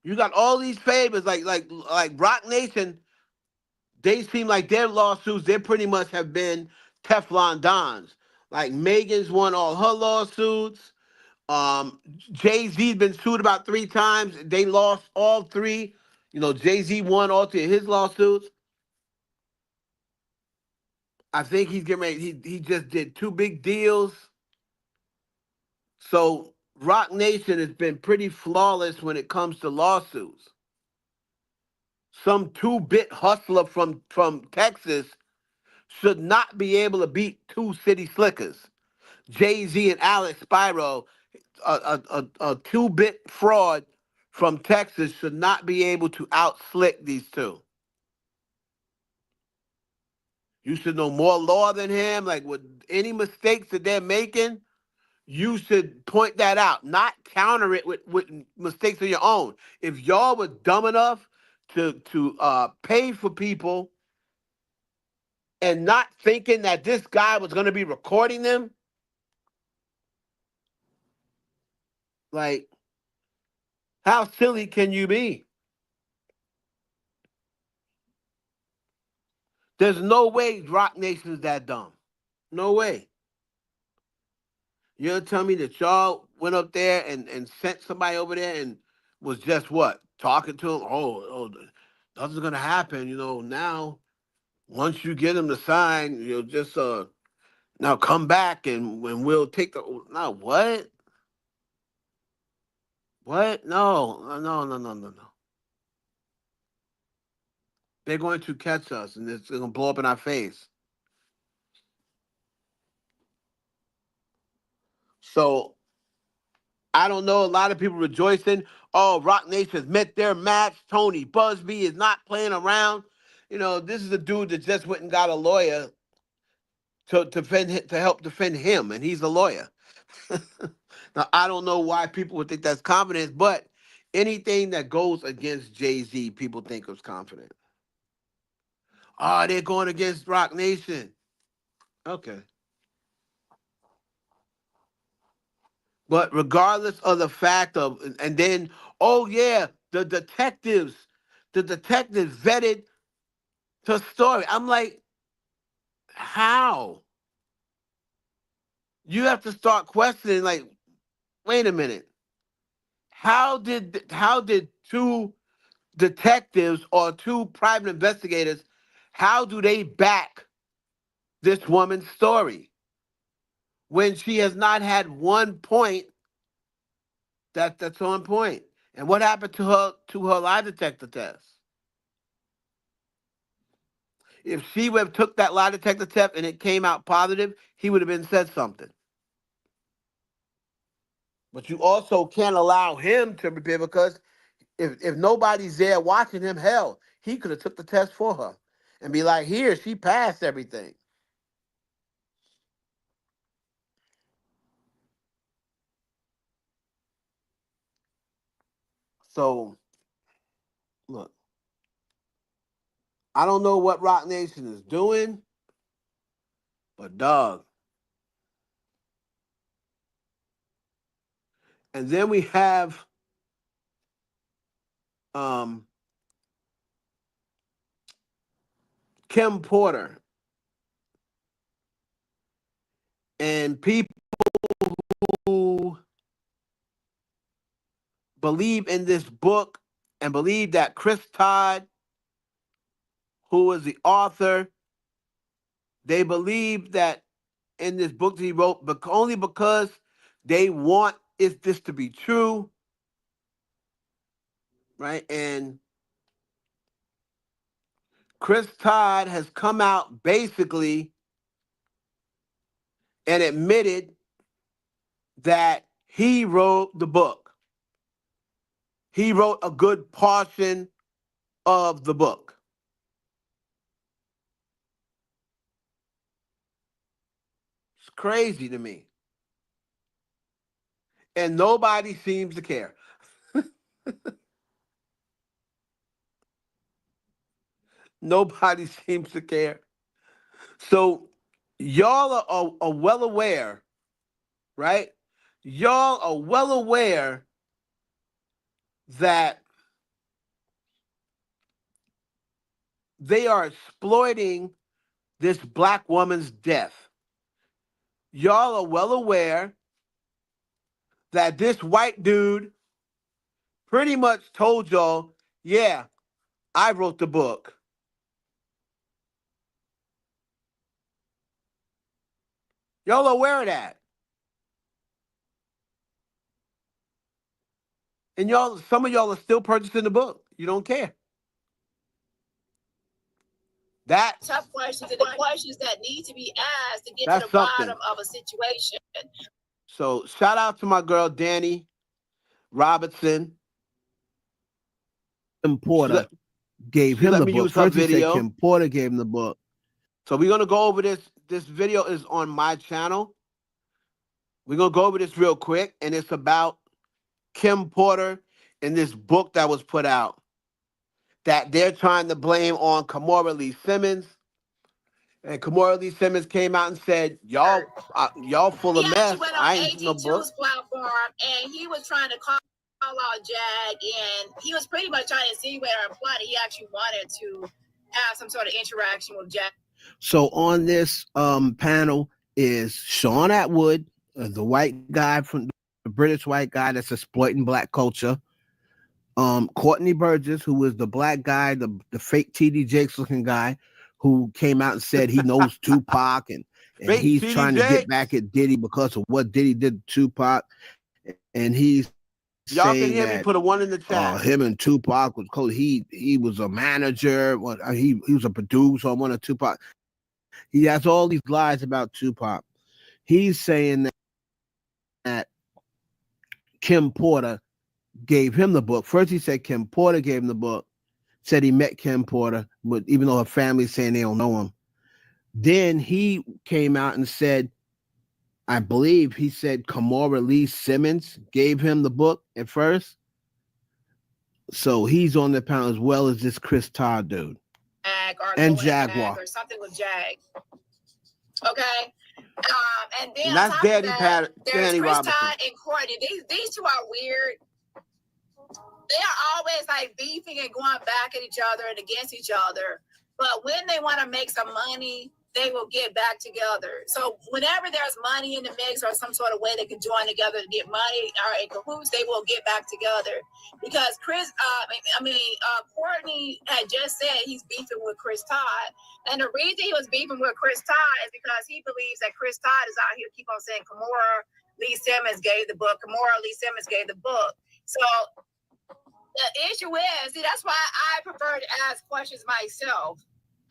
You got all these favors like Rock Nation. They seem like their lawsuits, they pretty much have been Teflon Dons. Like Megan's won all her lawsuits. Jay-Z's been sued about 3 times. They lost all 3. Jay-Z won all 3 of his lawsuits. I think he's getting ready. He just did 2 big deals. So Rock Nation has been pretty flawless when it comes to lawsuits. Some 2-bit hustler from Texas should not be able to beat 2 city slickers. Jay-Z and Alex Spyro, a 2-bit fraud from Texas, should not be able to outslick these 2. You should know more law than him. Like, with any mistakes that they're making, you should point that out, not counter it with mistakes of your own. If y'all were dumb enough to pay for people and not thinking that this guy was going to be recording them, like, how silly can you be? There's no way Rock Nation is that dumb. No way. You're tell me that y'all went up there and sent somebody over there and was just what? Talking to him? Nothing's gonna happen, now. Once you get him to sign, just now come back and when we'll take the no what? What? No. They're going to catch us and it's gonna blow up in our face. So I don't know. A lot of people rejoicing. Oh, Rock Nation's met their match. Tony Busby is not playing around. This is a dude that just went and got a lawyer to help defend him, and he's a lawyer. Now I don't know why people would think that's confidence, but anything that goes against Jay-Z, people think is confident. Oh, they're going against Rock Nation. Okay. But regardless of the fact of, and then, oh yeah, the detectives vetted the story. I'm like, how? You have to start questioning, like, wait a minute. How did 2 detectives or 2 private investigators, how do they back this woman's story when she has not had one point that's on point? And what happened to her lie detector test? If she would have took that lie detector test and it came out positive, he would have been said something. But you also can't allow him to prepare because if nobody's there watching him, hell, he could have took the test for her and be like, here, she passed everything. So look, I don't know what Rock Nation is doing, but dog. And then we have Kim Porter, and people who believe in this book and believe that Chris Todd, who is the author, they believe that in this book that he wrote, but only because they want this to be true, right? And Chris Todd has come out basically and admitted that he wrote the book. He wrote a good portion of the book. It's crazy to me. And nobody seems to care. Nobody seems to care. So y'all are well aware, right? Y'all are well aware that they are exploiting this black woman's death. Y'all are well aware that this white dude pretty much told y'all, yeah, I wrote the book. Y'all are aware of that. And y'all, some of y'all are still purchasing the book. You don't care. That tough questions and the questions that need to be asked to get to that's the something. bottom of a situation. So shout out to my girl Danny Robertson. Kim Porter gave him the book. First he said Kim Porter gave him the book. So we're gonna go over this. This video is on my channel. We're gonna go over this real quick, and it's about Kim Porter and this book that was put out that they're trying to blame on Kamora Lee Simmons. And Kamora Lee Simmons came out and said, y'all full of mess. Went on I ain't no book. Platform, and he was trying to call out Jag, and he was pretty much trying to insinuate or imply that he actually wanted to have some sort of interaction with Jag. So on this panel is Sean Atwood, the white guy from the British white guy that's exploiting black culture. Courtney Burgess, who was the black guy, the fake TD Jakes looking guy, who came out and said he knows Tupac and he's TD trying Jakes to get back at Diddy because of what Diddy did to Tupac. And he's y'all saying can hear that, me put a one in the chat. Him and Tupac was close. He was a manager. He was a producer on one of Tupac. He has all these lies about Tupac. He's saying that Kim Porter gave him the book. First, he said Kim Porter gave him the book. Said he met Kim Porter, but even though her family's saying they don't know him. Then he came out and said, I believe he said Kamora Lee Simmons gave him the book at first. So he's on the panel as well as this Chris Todd dude. And Jaguar. Or something with Jag. Okay. And then that's Danny there's Chris Robinson. Todd and Courtney. These two are weird. They are always like beefing and going back at each other and against each other. But when they want to make some money, they will get back together. So whenever there's money in the mix or some sort of way they can join together to get money or in cahoots, they will get back together. Because Courtney had just said he's beefing with Chris Todd. And the reason he was beefing with Chris Todd is because he believes that Chris Todd is out here keep on saying Kamora Lee Simmons gave the book. Kamora Lee Simmons gave the book. So the issue is, that's why I prefer to ask questions myself.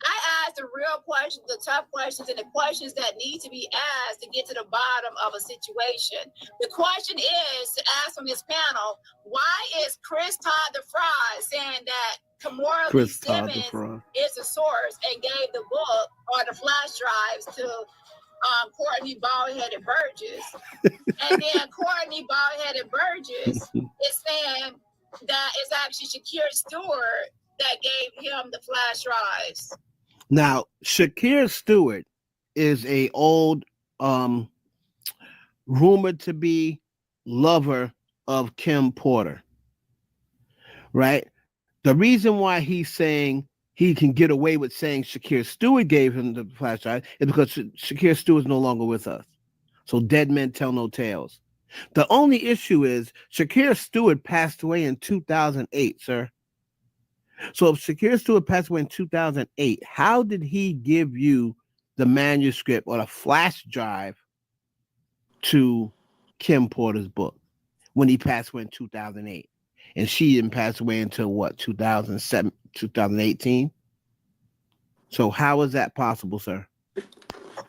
I ask the real questions, the tough questions, and the questions that need to be asked to get to the bottom of a situation. The question is to ask from this panel, why is Chris Todd the fraud saying that Kamora Lee Simmons is the source and gave the book or the flash drives to Courtney Bald-Headed Burgess? And then Courtney Bald-Headed Burgess is saying that it's actually Shakir Stewart that gave him the flash drives. Now, Shakir Stewart is a old rumored to be lover of Kim Porter, right? The reason why he's saying he can get away with saying Shakir Stewart gave him the flash drive is because Shakir Stewart is no longer with us. So dead men tell no tales. The only issue is Shakir Stewart passed away in 2008, sir. So if Shakir Stewart passed away in 2008, how did he give you the manuscript or the flash drive to Kim Porter's book when he passed away in 2008? And she didn't pass away until what, 2007, 2018? So how is that possible, sir?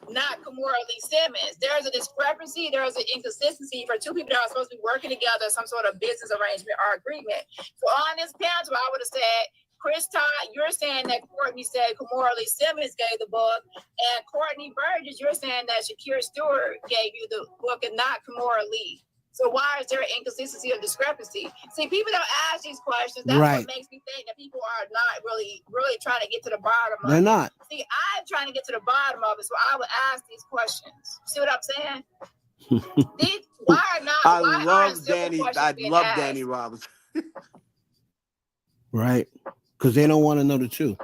Not Kimora Lee Simmons. There's a discrepancy, there's an inconsistency for two people that are supposed to be working together, some sort of business arrangement or agreement. So on this panel, I would have said, Chris Todd, you're saying that Courtney said Kimora Lee Simmons gave the book, and Courtney Burgess, you're saying that Shakir Stewart gave you the book and not Kimora Lee. So why is there inconsistency or discrepancy? See, people don't ask these questions. That's Right. what makes me think that people are not really trying to get to the bottom of it. They're not. See, I'm trying to get to the bottom of it, so I would ask these questions. See what I'm saying? Why are not? I why love Danny. I love Danny Robinson. Right. Because they don't want to know the truth.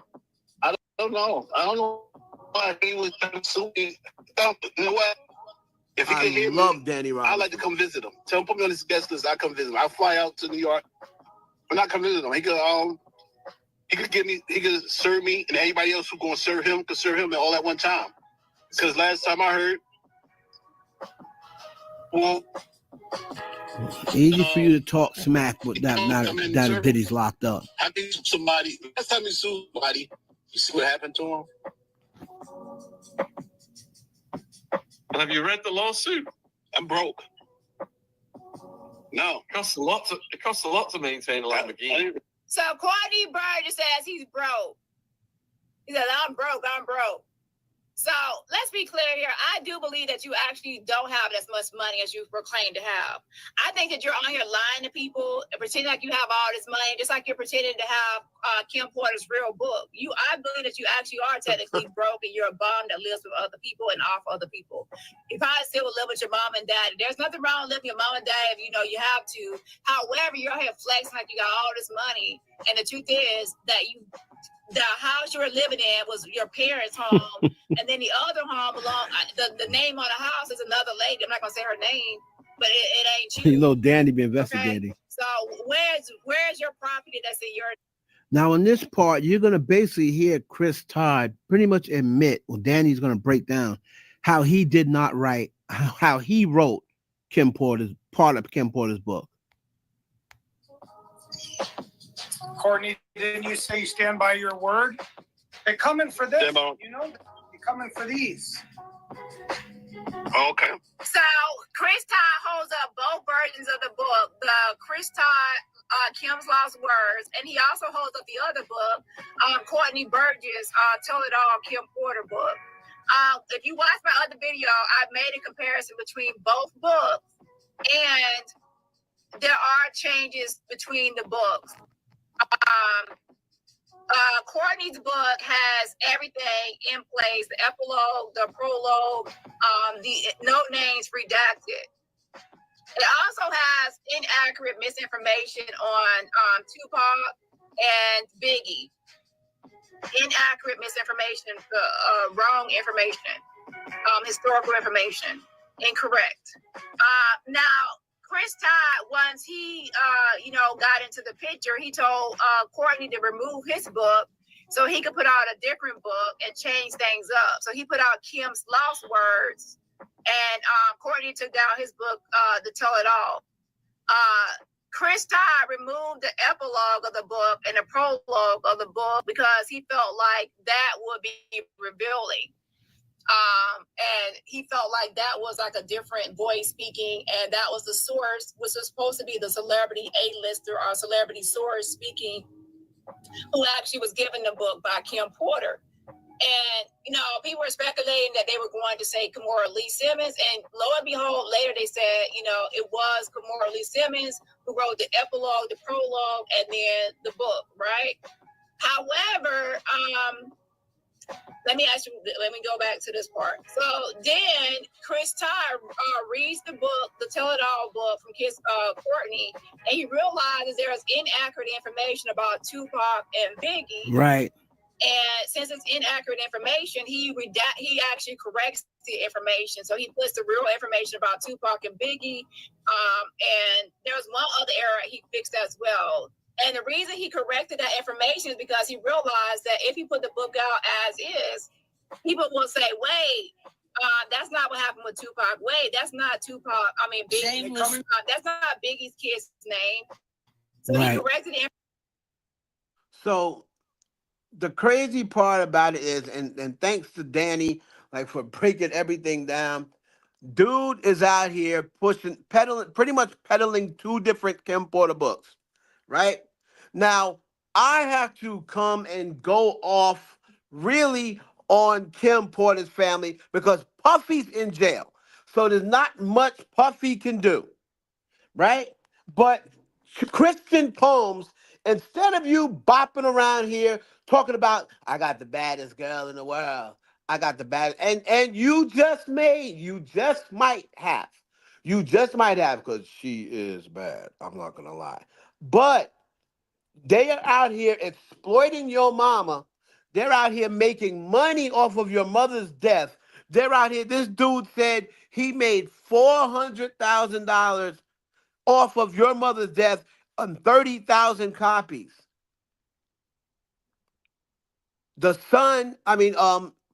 I don't know. I don't know why he was so. You know what? If he can hear me, Danny Robinson. I'd like to come visit him. Tell him put me on his guest list. I come visit him. I fly out to New York. When I come visit him, he could give me, he could serve me, and anybody else who's gonna serve him could serve him all at one time. Because last time I heard, well, Easy for you to talk smack with that now that Diddy's locked up. I think somebody, last time he sued somebody, you see what happened to him? And have you read the lawsuit? I'm broke. No. It costs a lot to maintain a Lamborghini. So Courtney Burgess says he's broke. He says, I'm broke. So let's be clear here. I do believe that you actually don't have as much money as you proclaim to have. I think that you're on here lying to people and pretending like you have all this money, just like you're pretending to have Kim Porter's real book. I believe that you actually are technically broke and you're a bum that lives with other people and off other people. You probably still would live with your mom and dad. There's nothing wrong with living with your mom and dad if you know you have to. However, you're here flexing like you got all this money. And the truth is that the house you were living in was your parents' home, and then the other home belonged. The name on the house is another lady. I'm not gonna say her name, but it ain't you. You know, Danny be investigating. Okay? So where's your property that's in your? Now, in this part, you're gonna basically hear Chris Todd pretty much admit, well, Danny's gonna break down how he did not write, how he wrote part of Kim Porter's book. Courtney, didn't you say you stand by your word? They're coming for this, you know? They're coming for these. Okay. So Chris Todd holds up both versions of the book, the Chris Todd, Kim's Lost Words, and he also holds up the other book, Courtney Burgess, Tell It All, Kim Porter book. If you watch my other video, I made a comparison between both books, and there are changes between the books. Courtney's book has everything in place, the epilogue, the prologue, the note names redacted. It also has inaccurate misinformation on Tupac and Biggie. Inaccurate misinformation, wrong information, historical information, incorrect. Now, Chris Todd, once he, got into the picture, he told Courtney to remove his book so he could put out a different book and change things up. So he put out Kim's Lost Words, and Courtney took down his book, To Tell It All. Chris Todd removed the epilogue of the book and the prologue of the book because he felt like that would be revealing. And he felt like that was like a different voice speaking, and that was the source, which was supposed to be the celebrity A-lister or celebrity source speaking, who actually was given the book by Kim Porter. And, people were speculating that they were going to say Kimora Lee Simmons, and lo and behold, later they said, it was Kimora Lee Simmons who wrote the epilogue, the prologue, and then the book, right? However, let me go back to this part. So then Chris Todd reads the book, the Tell It All book from Courtney, and he realizes there's inaccurate information about Tupac and Biggie. Right. And since it's inaccurate information, he actually corrects the information. So he puts the real information about Tupac and Biggie. And there's one other error he fixed as well. And the reason he corrected that information is because he realized that if he put the book out as is, people will say, wait, that's not what happened with Tupac. Wait, that's not Tupac. I mean, Biggie. That's not Biggie's kid's name. So he corrected it. So the crazy part about it is, and thanks to Danny, like, for breaking everything down. Dude is out here pretty much peddling two different Kim Porter books, right? Now, I have to come and go off really on Kim Porter's family because Puffy's in jail. So there's not much Puffy can do, right? But Christian Combs, instead of you bopping around here talking about, I got the baddest girl in the world, I got the baddest, and you just might have, because she is bad. I'm not gonna lie, but they are out here exploiting your mama. They're out here making money off of your mother's death. They're out here. This dude said he made $400,000 off of your mother's death on 30,000 copies. The son,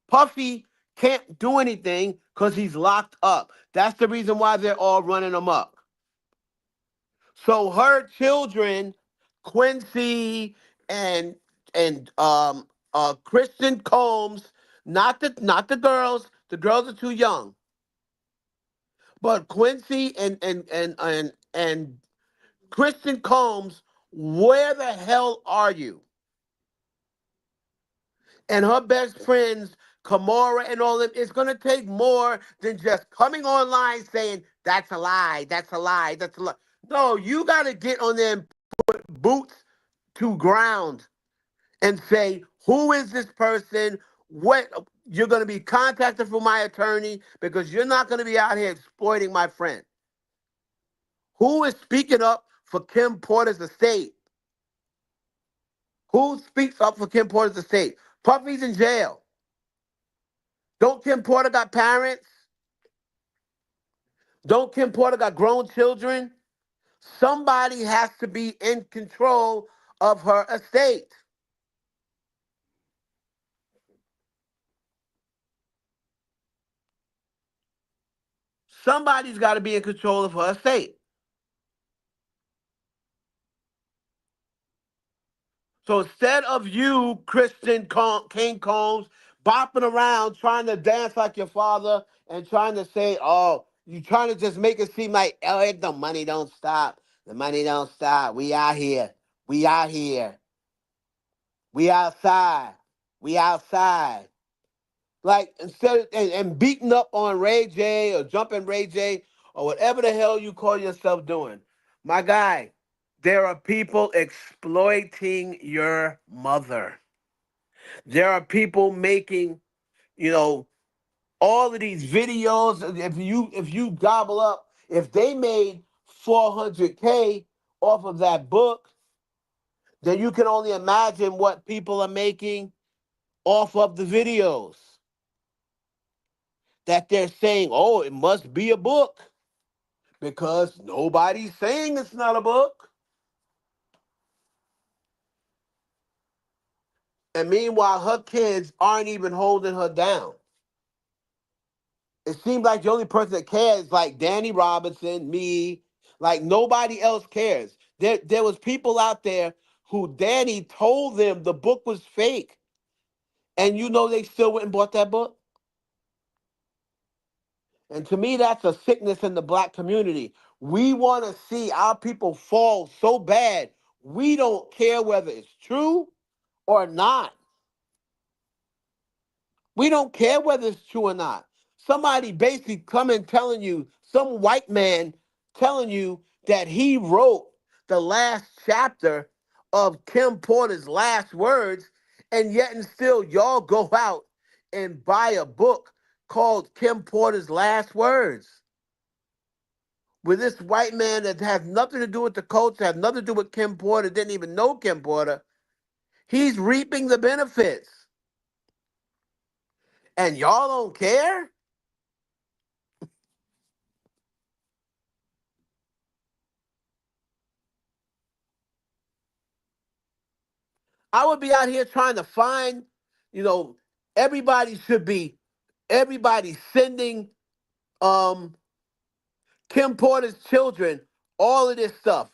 Puffy can't do anything because he's locked up. That's the reason why they're all running amok. So her children, Quincy and Kristen Combs, not the girls. The girls are too young. But Quincy and Kristen Combs, where the hell are you? And her best friends, Kamora and all them, it's going to take more than just coming online saying, that's a lie, that's a lie, that's a lie. No, you got to get on there and put boots to ground and say, who is this person? What you're going to be contacted from my attorney because you're not going to be out here exploiting my friend. Who is speaking up for Kim Porter's estate? Who speaks up for Kim Porter's estate? Puffy's in jail. Don't Kim Porter got parents? Don't Kim Porter got grown children? Somebody has to be in control of her estate. Somebody's got to be in control of her estate. So instead of you, King Combs, bopping around trying to dance like your father and trying to say, oh, you trying to just make it seem like, oh, the money don't stop. The money don't stop. We out here. We out here. We outside. We outside. Like, instead of, and beating up on Ray J or jumping Ray J or whatever the hell you call yourself doing. My guy, there are people exploiting your mother. There are people making, all of these videos. If you gobble up, if they made $400K off of that book, then you can only imagine what people are making off of the videos that they're saying, oh, it must be a book because nobody's saying it's not a book. And meanwhile, her kids aren't even holding her down. It seems like the only person that cares is like Danny Robinson, me, like nobody else cares. There was people out there who Danny told them the book was fake. And they still went and bought that book. And to me, that's a sickness in the Black community. We want to see our people fall so bad, we don't care whether it's true or not. We don't care whether it's true or not. Somebody basically coming telling you, some white man telling you that he wrote the last chapter of Kim Porter's last words, And yet and still, y'all go out and buy a book called Kim Porter's Last Words, with this white man that has nothing to do with the culture, has nothing to do with Kim Porter, didn't even know Kim Porter. He's reaping the benefits. And y'all don't care? I would be out here trying to find, you know, everybody should be, everybody sending um Kim Porter's children all of this stuff.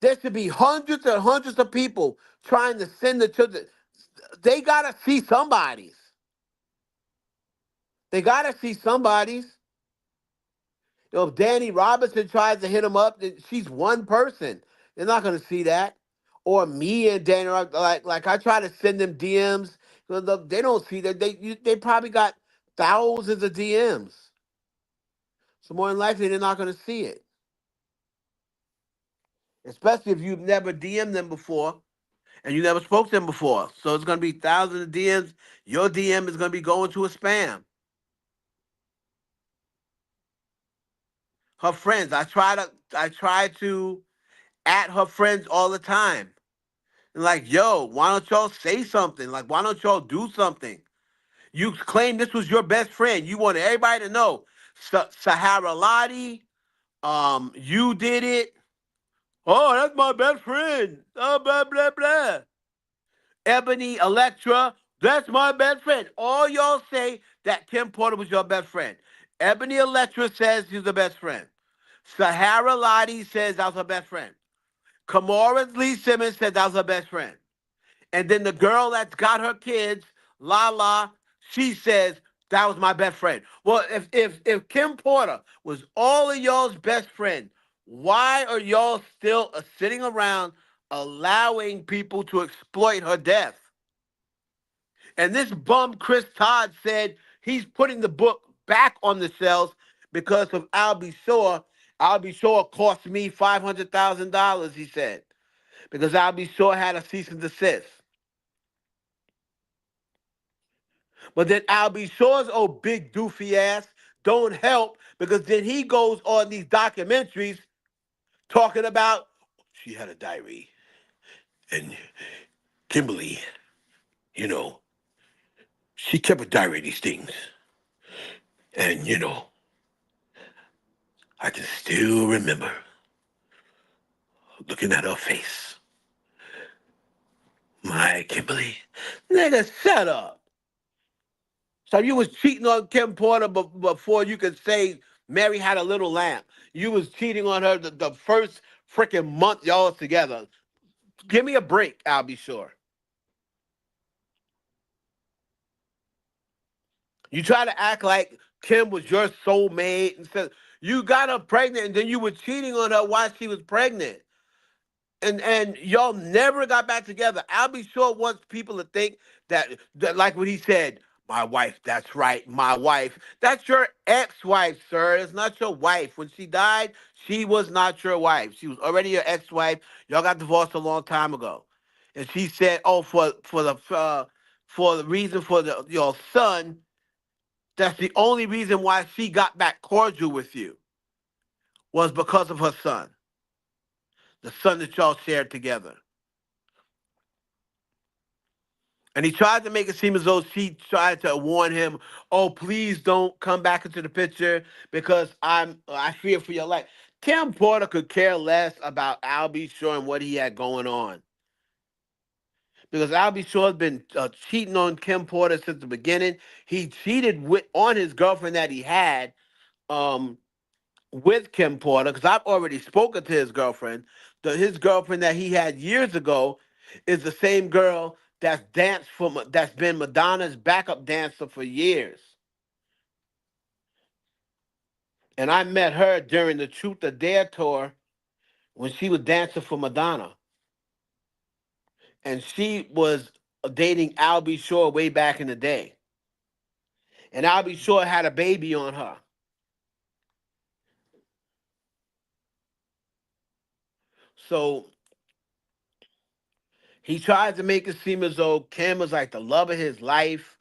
There should be hundreds and hundreds of people trying to send the children. They gotta see somebody's. They gotta see somebody's. You know, if Danny Robinson tries to hit him up, then she's one person. They're not gonna see that. Or me and Danny, like I try to send them DMs. They don't see that. They probably got thousands of DMs. So more than likely, they're not gonna see it. Especially if you've never DM'd them before and you never spoke to them before. So it's gonna be thousands of DMs. Your DM is gonna be going to a spam. Her friends, I try to at her friends all the time. And like, yo, why don't y'all say something? Like, why don't y'all do something? You claim this was your best friend. You want everybody to know. Sahara Lottie, you did it. Oh, that's my best friend. Oh, blah, blah, blah. Ebony Electra, that's my best friend. All y'all say that Kim Porter was your best friend. Ebony Electra says she's the best friend. Sahara Lottie says that was her best friend. Kamora Lee Simmons said that was her best friend. And then the girl that's got her kids, Lala, she says that was my best friend. Well, if Kim Porter was all of y'all's best friend, why are y'all still sitting around allowing people to exploit her death? And this bum Chris Todd said he's putting the book back on the shelves because of Albie Shore. Albie Shore cost me $500,000, he said, because Albie Shore had a cease and desist. But then Albie Shore's old big doofy ass don't help because then he goes on these documentaries talking about she had a diary and Kimberly, you know, she kept a diary of these things. And, you know, I can still remember looking at her face. My Kimberly. Nigga, shut up. So you was cheating on Kim Porter before you could say Mary had a little lamb. You was cheating on her the first freaking month y'all was together. Give me a break, I'll be sure. You try to act like Kim was your soulmate and said you got her pregnant and then you were cheating on her while she was pregnant. And y'all never got back together. I'll be sure wants people to think that like what he said, my wife, that's right, my wife. That's your ex-wife, sir. It's not your wife. When she died, she was not your wife. She was already your ex-wife. Y'all got divorced a long time ago. And she said, "Oh, for the reason for your son, that's the only reason why she got back cordial with you was because of her son, the son that y'all shared together." And he tried to make it seem as though she tried to warn him, "Oh, please don't come back into the picture because I fear for your life." Kim Porter could care less about Albie Shore and what he had going on. Because Albie Shore has been cheating on Kim Porter since the beginning. He cheated on his girlfriend that he had um, with Kim Porter, because I've already spoken to his girlfriend. His girlfriend that he had years ago is the same girl that's been Madonna's backup dancer for years. And I met her during the Truth or Dare tour when she was dancing for Madonna. And she was dating Albie Shore way back in the day. And Albie Shore had a baby on her. So He tried to make it seem as though Kim was like the love of his life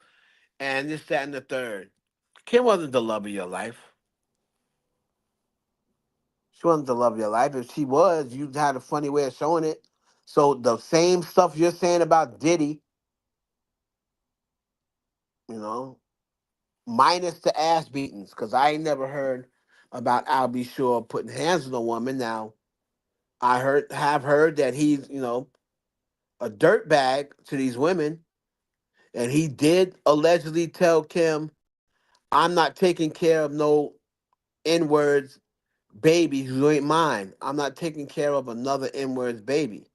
and this, that, and the third. Kim wasn't the love of your life. She wasn't the love of your life. If she was, you had a funny way of showing it. So the same stuff you're saying about Diddy, you know, minus the ass beatings, because I ain't never heard about Al B. Sure putting hands on a woman. Now, have heard that he's, a dirtbag to these women, and he did allegedly tell Kim, "I'm not taking care of no N words baby who ain't mine. I'm not taking care of another N words baby,"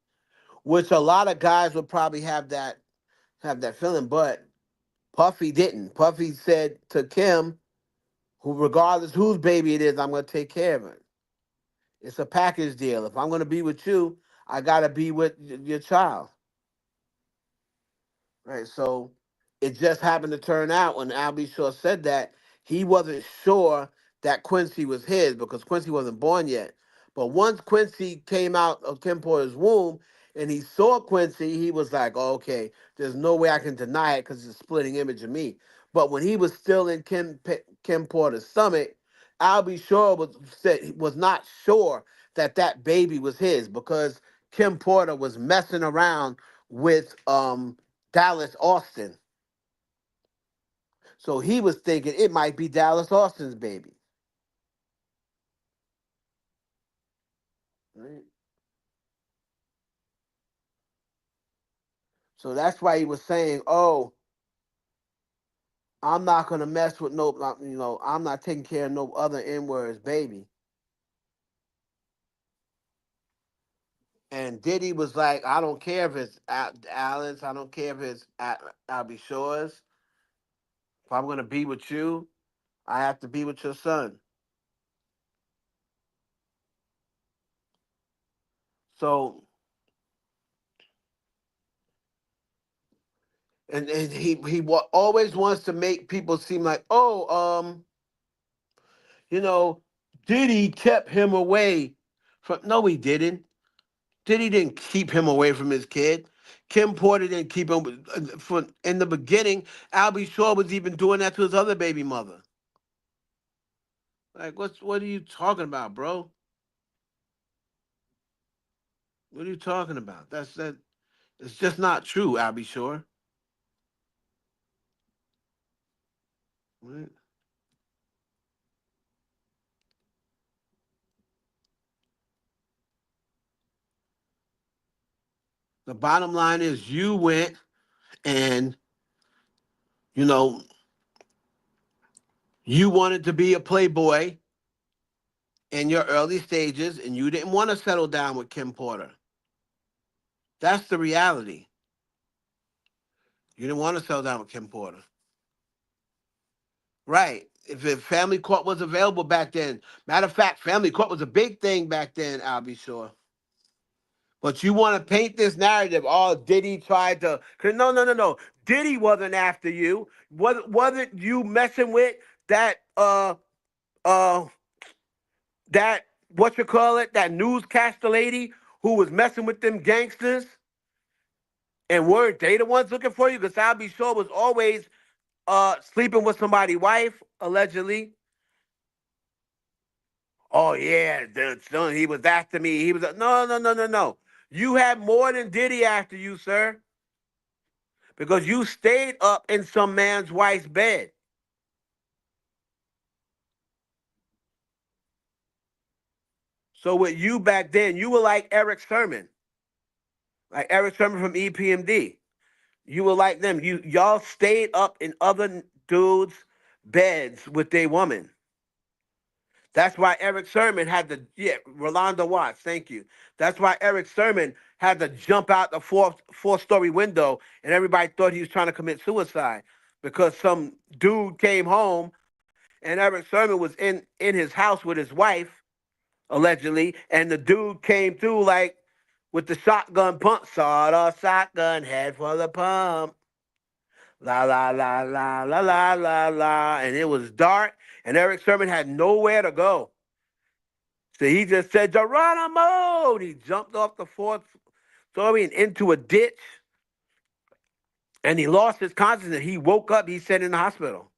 which a lot of guys would probably have that feeling, but Puffy didn't. Puffy said to Kim, "Who, regardless whose baby it is, I'm gonna take care of it. It's a package deal. If I'm gonna be with you, I gotta be with your child." Right. So it just happened to turn out when Albie Shaw said that he wasn't sure that Quincy was his because Quincy wasn't born yet. But once Quincy came out of Kim Porter's womb and he saw Quincy, he was like, oh, okay, there's no way I can deny it because it's a splitting image of me. But when he was still in Kim Porter's stomach, Albie Shaw was not sure that that baby was his because Kim Porter was messing around with Dallas Austin. So he was thinking it might be Dallas Austin's baby. Right? So that's why he was saying, "Oh, I'm not gonna mess with no, I'm not taking care of no other N words, baby." And Diddy was like, "I don't care if it's Allen's, I don't care if it's Albie Shores. If I'm gonna be with you, I have to be with your son." So, and always wants to make people seem like, oh, you know, Diddy kept him away from. No, he didn't. Diddy didn't keep him away from his kid. Kim Porter didn't keep him. In the beginning, Albie Shaw was even doing that to his other baby mother. Like, what are you talking about, bro? What are you talking about? That. It's just not true, Albie Shaw. Right? The bottom line is, you went and you know you wanted to be a playboy in your early stages, and you didn't want to settle down with Kim Porter. That's the reality. You didn't want to settle down with Kim Porter. Right. If family court was available back then. Matter of fact, family court was a big thing back then, I'll be sure. But you want to paint this narrative, oh, Diddy tried to. No, no, no, no. Diddy wasn't after you. Wasn't you messing with that, uh, that, what you call it, that newscaster lady who was messing with them gangsters? And weren't they the ones looking for you? Because I'll be sure was always sleeping with somebody's wife, allegedly. Oh yeah, son, he was after me. He was no, no, no, no, no. You had more than Diddy after you, sir, because you stayed up in some man's wife's bed. So with you back then, you were like Eric Sermon, from EPMD. You were like them. Y'all stayed up in other dudes' beds with their woman. That's why Eric Sermon had to, Rolanda Watts, thank you. That's why Eric Sermon had to jump out the four-story window, and everybody thought he was trying to commit suicide because some dude came home, and Eric Sermon was in his house with his wife, allegedly, and the dude came through like with the shotgun pump, sawed-off shotgun, head for the pump. La la la la la la la la, and it was dark, and Eric Sermon had nowhere to go. So he just said, Geronimo! And he jumped off the So I mean, into a ditch, and he lost his consciousness. He woke up. He said in the hospital.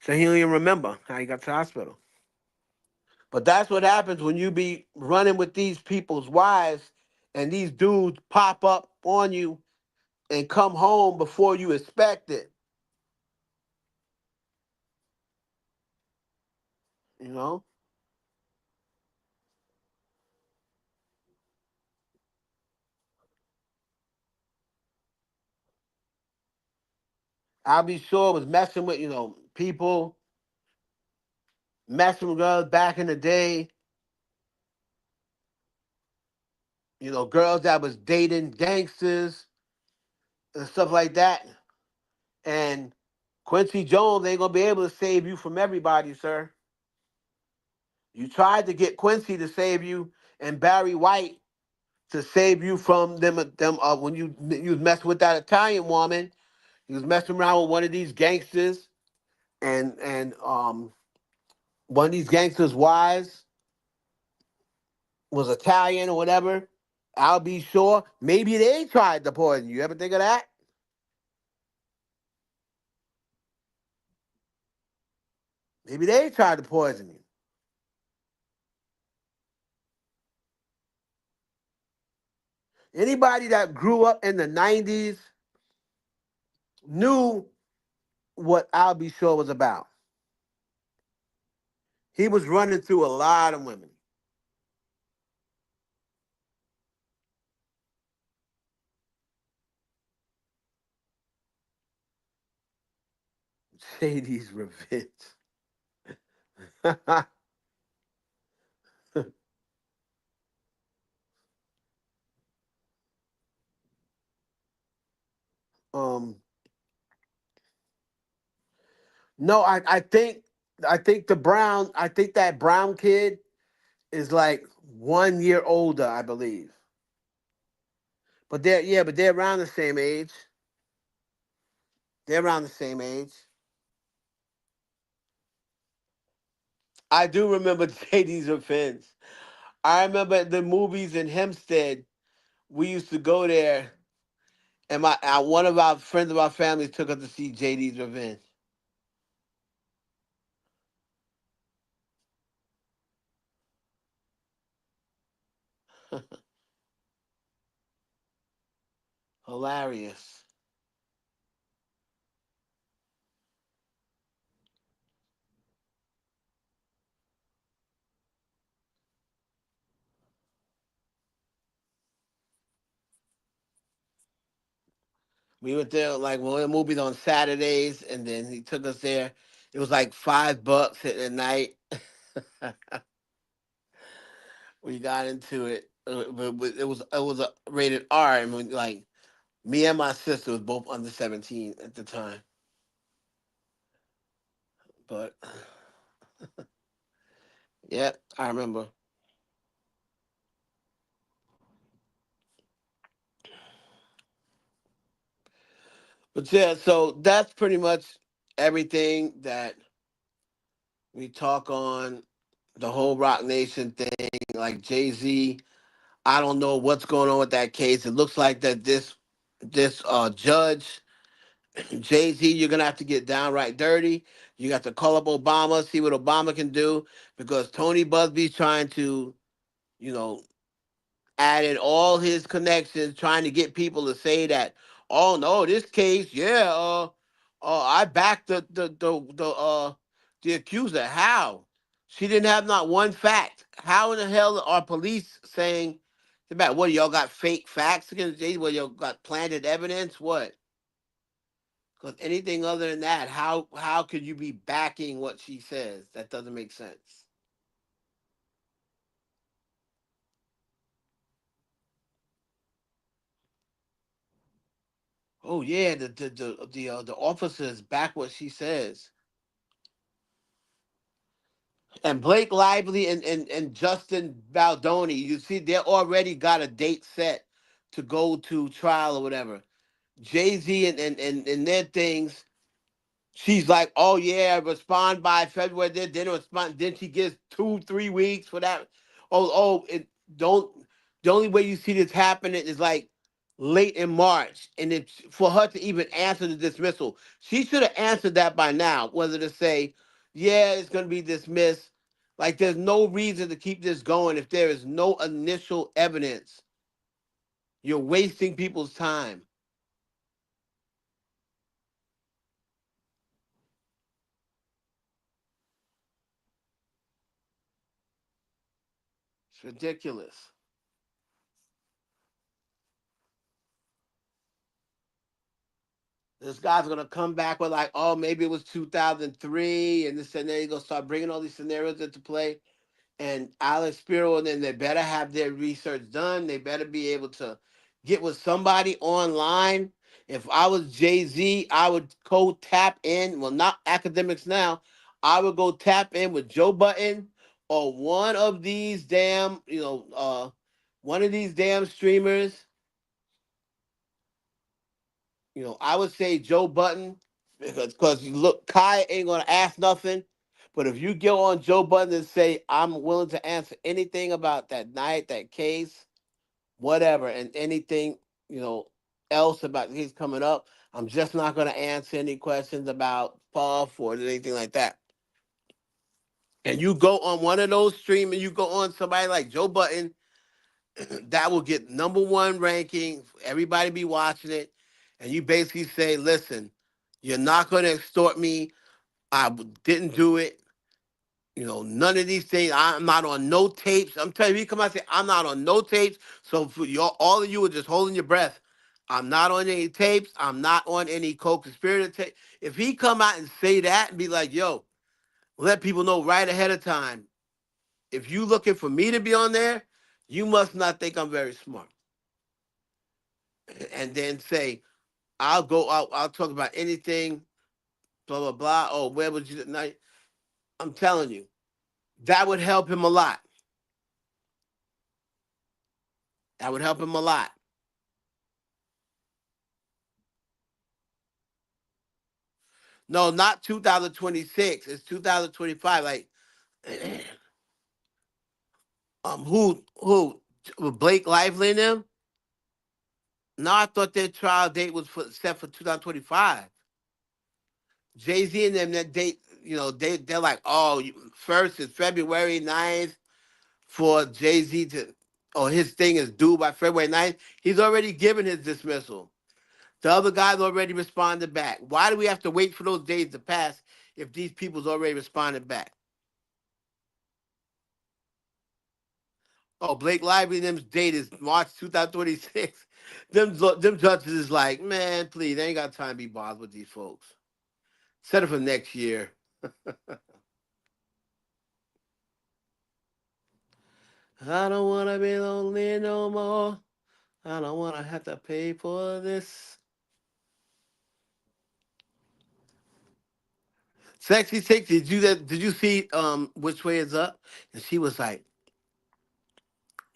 So he don't even remember how he got to the hospital. But that's what happens when you be running with these people's wives, and these dudes pop up on you and come home before you expect it. You know. I'll be sure was messing with, people, messing with girls back in the day, girls that was dating gangsters and stuff like that. And Quincy Jones ain't gonna be able to save you from everybody, sir. You tried to get Quincy to save you and Barry White to save you from them when you was messing with that Italian woman. You was messing around with one of these gangsters and one of these gangsters' wives was Italian or whatever. I'll be sure. Maybe they tried to poison you. Ever think of that? Maybe they tried to poison you. Anybody that grew up in the 90s knew what I'll be sure was about. He was running through a lot of women. Shady's revenge. um, no, I think that Brown kid is like 1 year older, I believe. But they're around the same age. They're around the same age. I do remember JD's offense. I remember the movies in Hempstead. We used to go there, and one of our friends of our family took us to see JD's Revenge. Hilarious. We went there like one of the movies on Saturdays, and then he took us there. It was like $5 at night. We got into it. But it was a rated R. I mean, like me and my sister was both under 17 at the time. But yeah, I remember. But yeah, so that's pretty much everything that we talk on the whole Rock Nation thing. Like Jay-Z, I don't know what's going on with that case. It looks like that this judge, Jay-Z, you're gonna have to get downright dirty. You got to call up Obama, see what Obama can do, because Tony Busby's trying to, you know, added all his connections, trying to get people to say that, oh no, this case, yeah, I backed the accuser. How? She didn't have not one fact. How in the hell are police saying about what y'all got fake facts against Jay? What y'all got planted evidence? What? Because anything other than that, how could you be backing what she says? That doesn't make sense. Oh yeah, the officers back what she says. And Blake Lively and Justin Baldoni, you see, they already got a date set to go to trial or whatever. Jay-Z and their things, she's like, oh yeah, respond by February. They didn't respond. Then she gives 2-3 weeks for that. Don't the only way you see this happening is like late in March, and it's for her to even answer the dismissal. She should have answered that by now, whether to say, yeah, it's going to be dismissed. Like, there's no reason to keep this going if there is no initial evidence. You're wasting people's time. It's ridiculous. This guy's gonna come back with like, oh, maybe it was 2003, and this and then he's gonna start bringing all these scenarios into play. And Alex Spiro, and then they better have their research done. They better be able to get with somebody online. If I was Jay-Z, I would go tap in. Well, not academics now. I would go tap in with Joe Button or one of these damn, one of these damn streamers. I would say Joe Button because look, Kai ain't gonna ask nothing. But if you go on Joe Button and say, I'm willing to answer anything about that night, that case, whatever, and anything, else about he's coming up, I'm just not gonna answer any questions about Puff or anything like that. And you go on one of those streams and you go on somebody like Joe Button, that will get #1 ranking. Everybody be watching it. And you basically say, listen, you're not going to extort me. I didn't do it. None of these things. I'm not on no tapes. I'm telling you, he come out and say, I'm not on no tapes. So for all of you are just holding your breath. I'm not on any tapes. I'm not on any co-conspirator tape. If he come out and say that and be like, yo, let people know right ahead of time, if you looking for me to be on there, you must not think I'm very smart. And then say, I'll go out, I'll talk about anything, blah, blah, blah. Oh, where was you tonight? I'm telling you, that would help him a lot. That would help him a lot. No, not 2026. It's 2025. Like, who? Blake Lively and them? No, I thought their trial date was set for 2025. Jay-Z and them, that date, they're like, oh, first is February 9th for Jay-Z to, his thing is due by February 9th. He's already given his dismissal. The other guys already responded back. Why do we have to wait for those days to pass if these people's already responded back? Oh, Blake Lively and them's date is March 2026. Them judges is like, man, please, they ain't got time to be bothered with these folks. Set it for next year. I don't want to be lonely no more. I don't want to have to pay for this. Sexy Sexy, did you see Which Way Is Up? And she was like,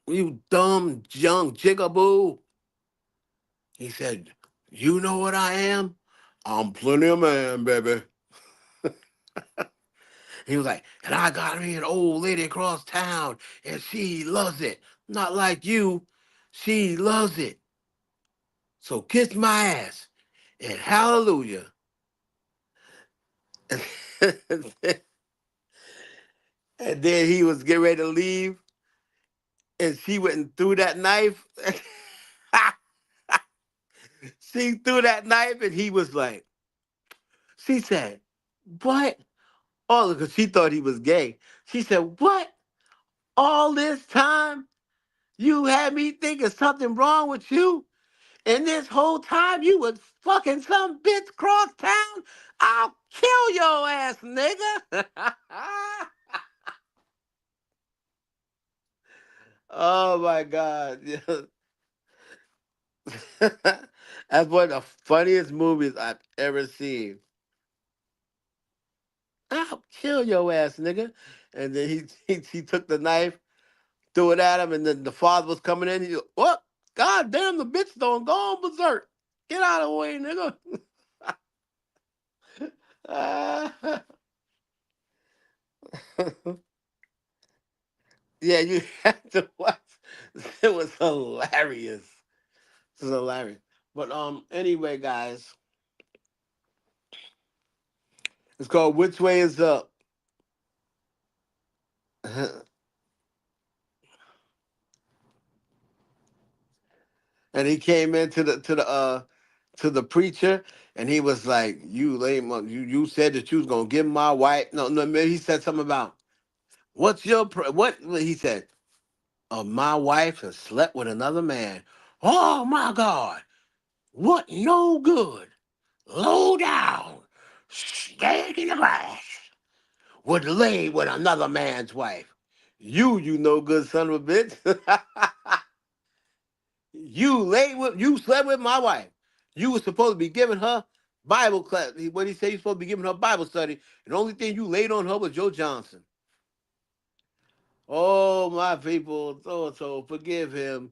you dumb young jigaboo. He said, you know what I am? I'm plenty of man, baby. He was like, and I got me an old lady across town, and she loves it. Not like you. She loves it. So kiss my ass. And hallelujah. And then he was getting ready to leave, and she went and threw that knife. She threw that knife, and he was like, she said, what? Oh, because she thought he was gay. She said, what? All this time you had me thinking something wrong with you? And this whole time you was fucking some bitch cross town? I'll kill your ass, nigga. Oh my God. That's one of the funniest movies I've ever seen. I'll kill your ass, nigga. And then he took the knife, threw it at him, and then the father was coming in. He, what? God damn, the bitch don't go on berserk. Get out of the way, nigga. Yeah, you have to watch It was hilarious. It was hilarious. But anyway, guys, it's called Which Way Is Up. And he came into the preacher, and he was like, "You lame, you said that you was gonna give my wife." No, man, he said something about what's your what he said. My wife has slept with another man. Oh my God! What no good, low down, staying in the grass would lay with another man's wife. You no good son of a bitch. You slept with my wife. You were supposed to be giving her Bible class. What he said, you supposed to be giving her Bible study. And the only thing you laid on her was Joe Johnson. Oh, my people, so forgive him.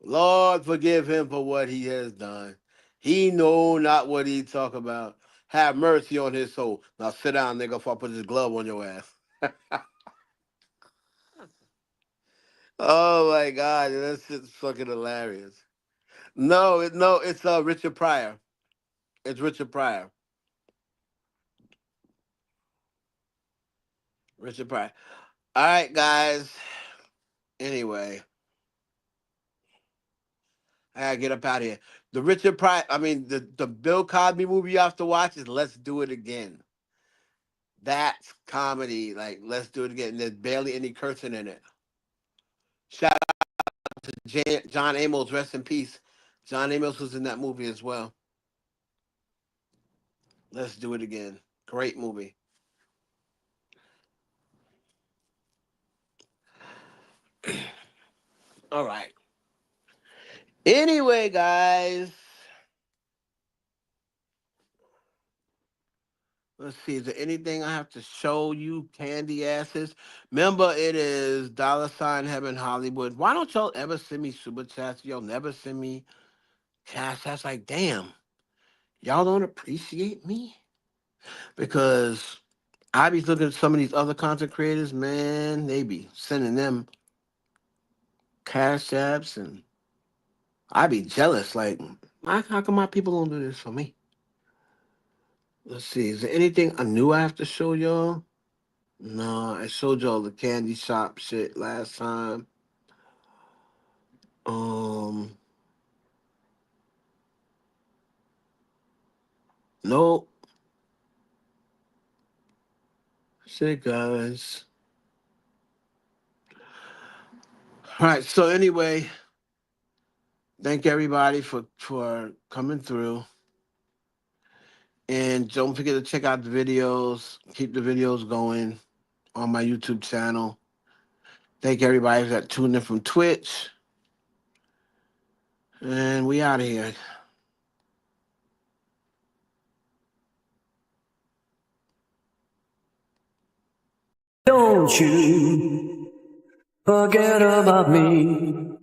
Lord, forgive him for what he has done. He know not what he talk about. Have mercy on his soul. Now sit down, nigga, before I put this glove on your ass. Oh my God, that shit's fucking hilarious. No, it's Richard Pryor. It's Richard Pryor. Richard Pryor. All right, guys. Anyway, I gotta get up out of here. The Richard Pryor, the Bill Cosby movie you have to watch is Let's Do It Again. That's comedy. Like, let's do it again. There's barely any cursing in it. Shout out to John Amos, rest in peace. John Amos was in that movie as well. Let's Do It Again. Great movie. All right. Anyway, guys. Let's see. Is there anything I have to show you, candy asses? Remember, it is $ Heaven Hollywood. Why don't y'all ever send me super chats? Y'all never send me cash. That's like, damn. Y'all don't appreciate me? Because I be looking at some of these other content creators, man, they be sending them cash apps, and I be jealous. Like, how come my people don't do this for me? Let's see. Is there anything new I have to show y'all? No, I showed y'all the candy shop shit last time. Nope. Shit, guys. All right. So anyway, thank everybody for coming through, and don't forget to check out the videos. Keep the videos going on my YouTube channel. Thank everybody that tuned in from Twitch, and we out of here. Don't you forget about me.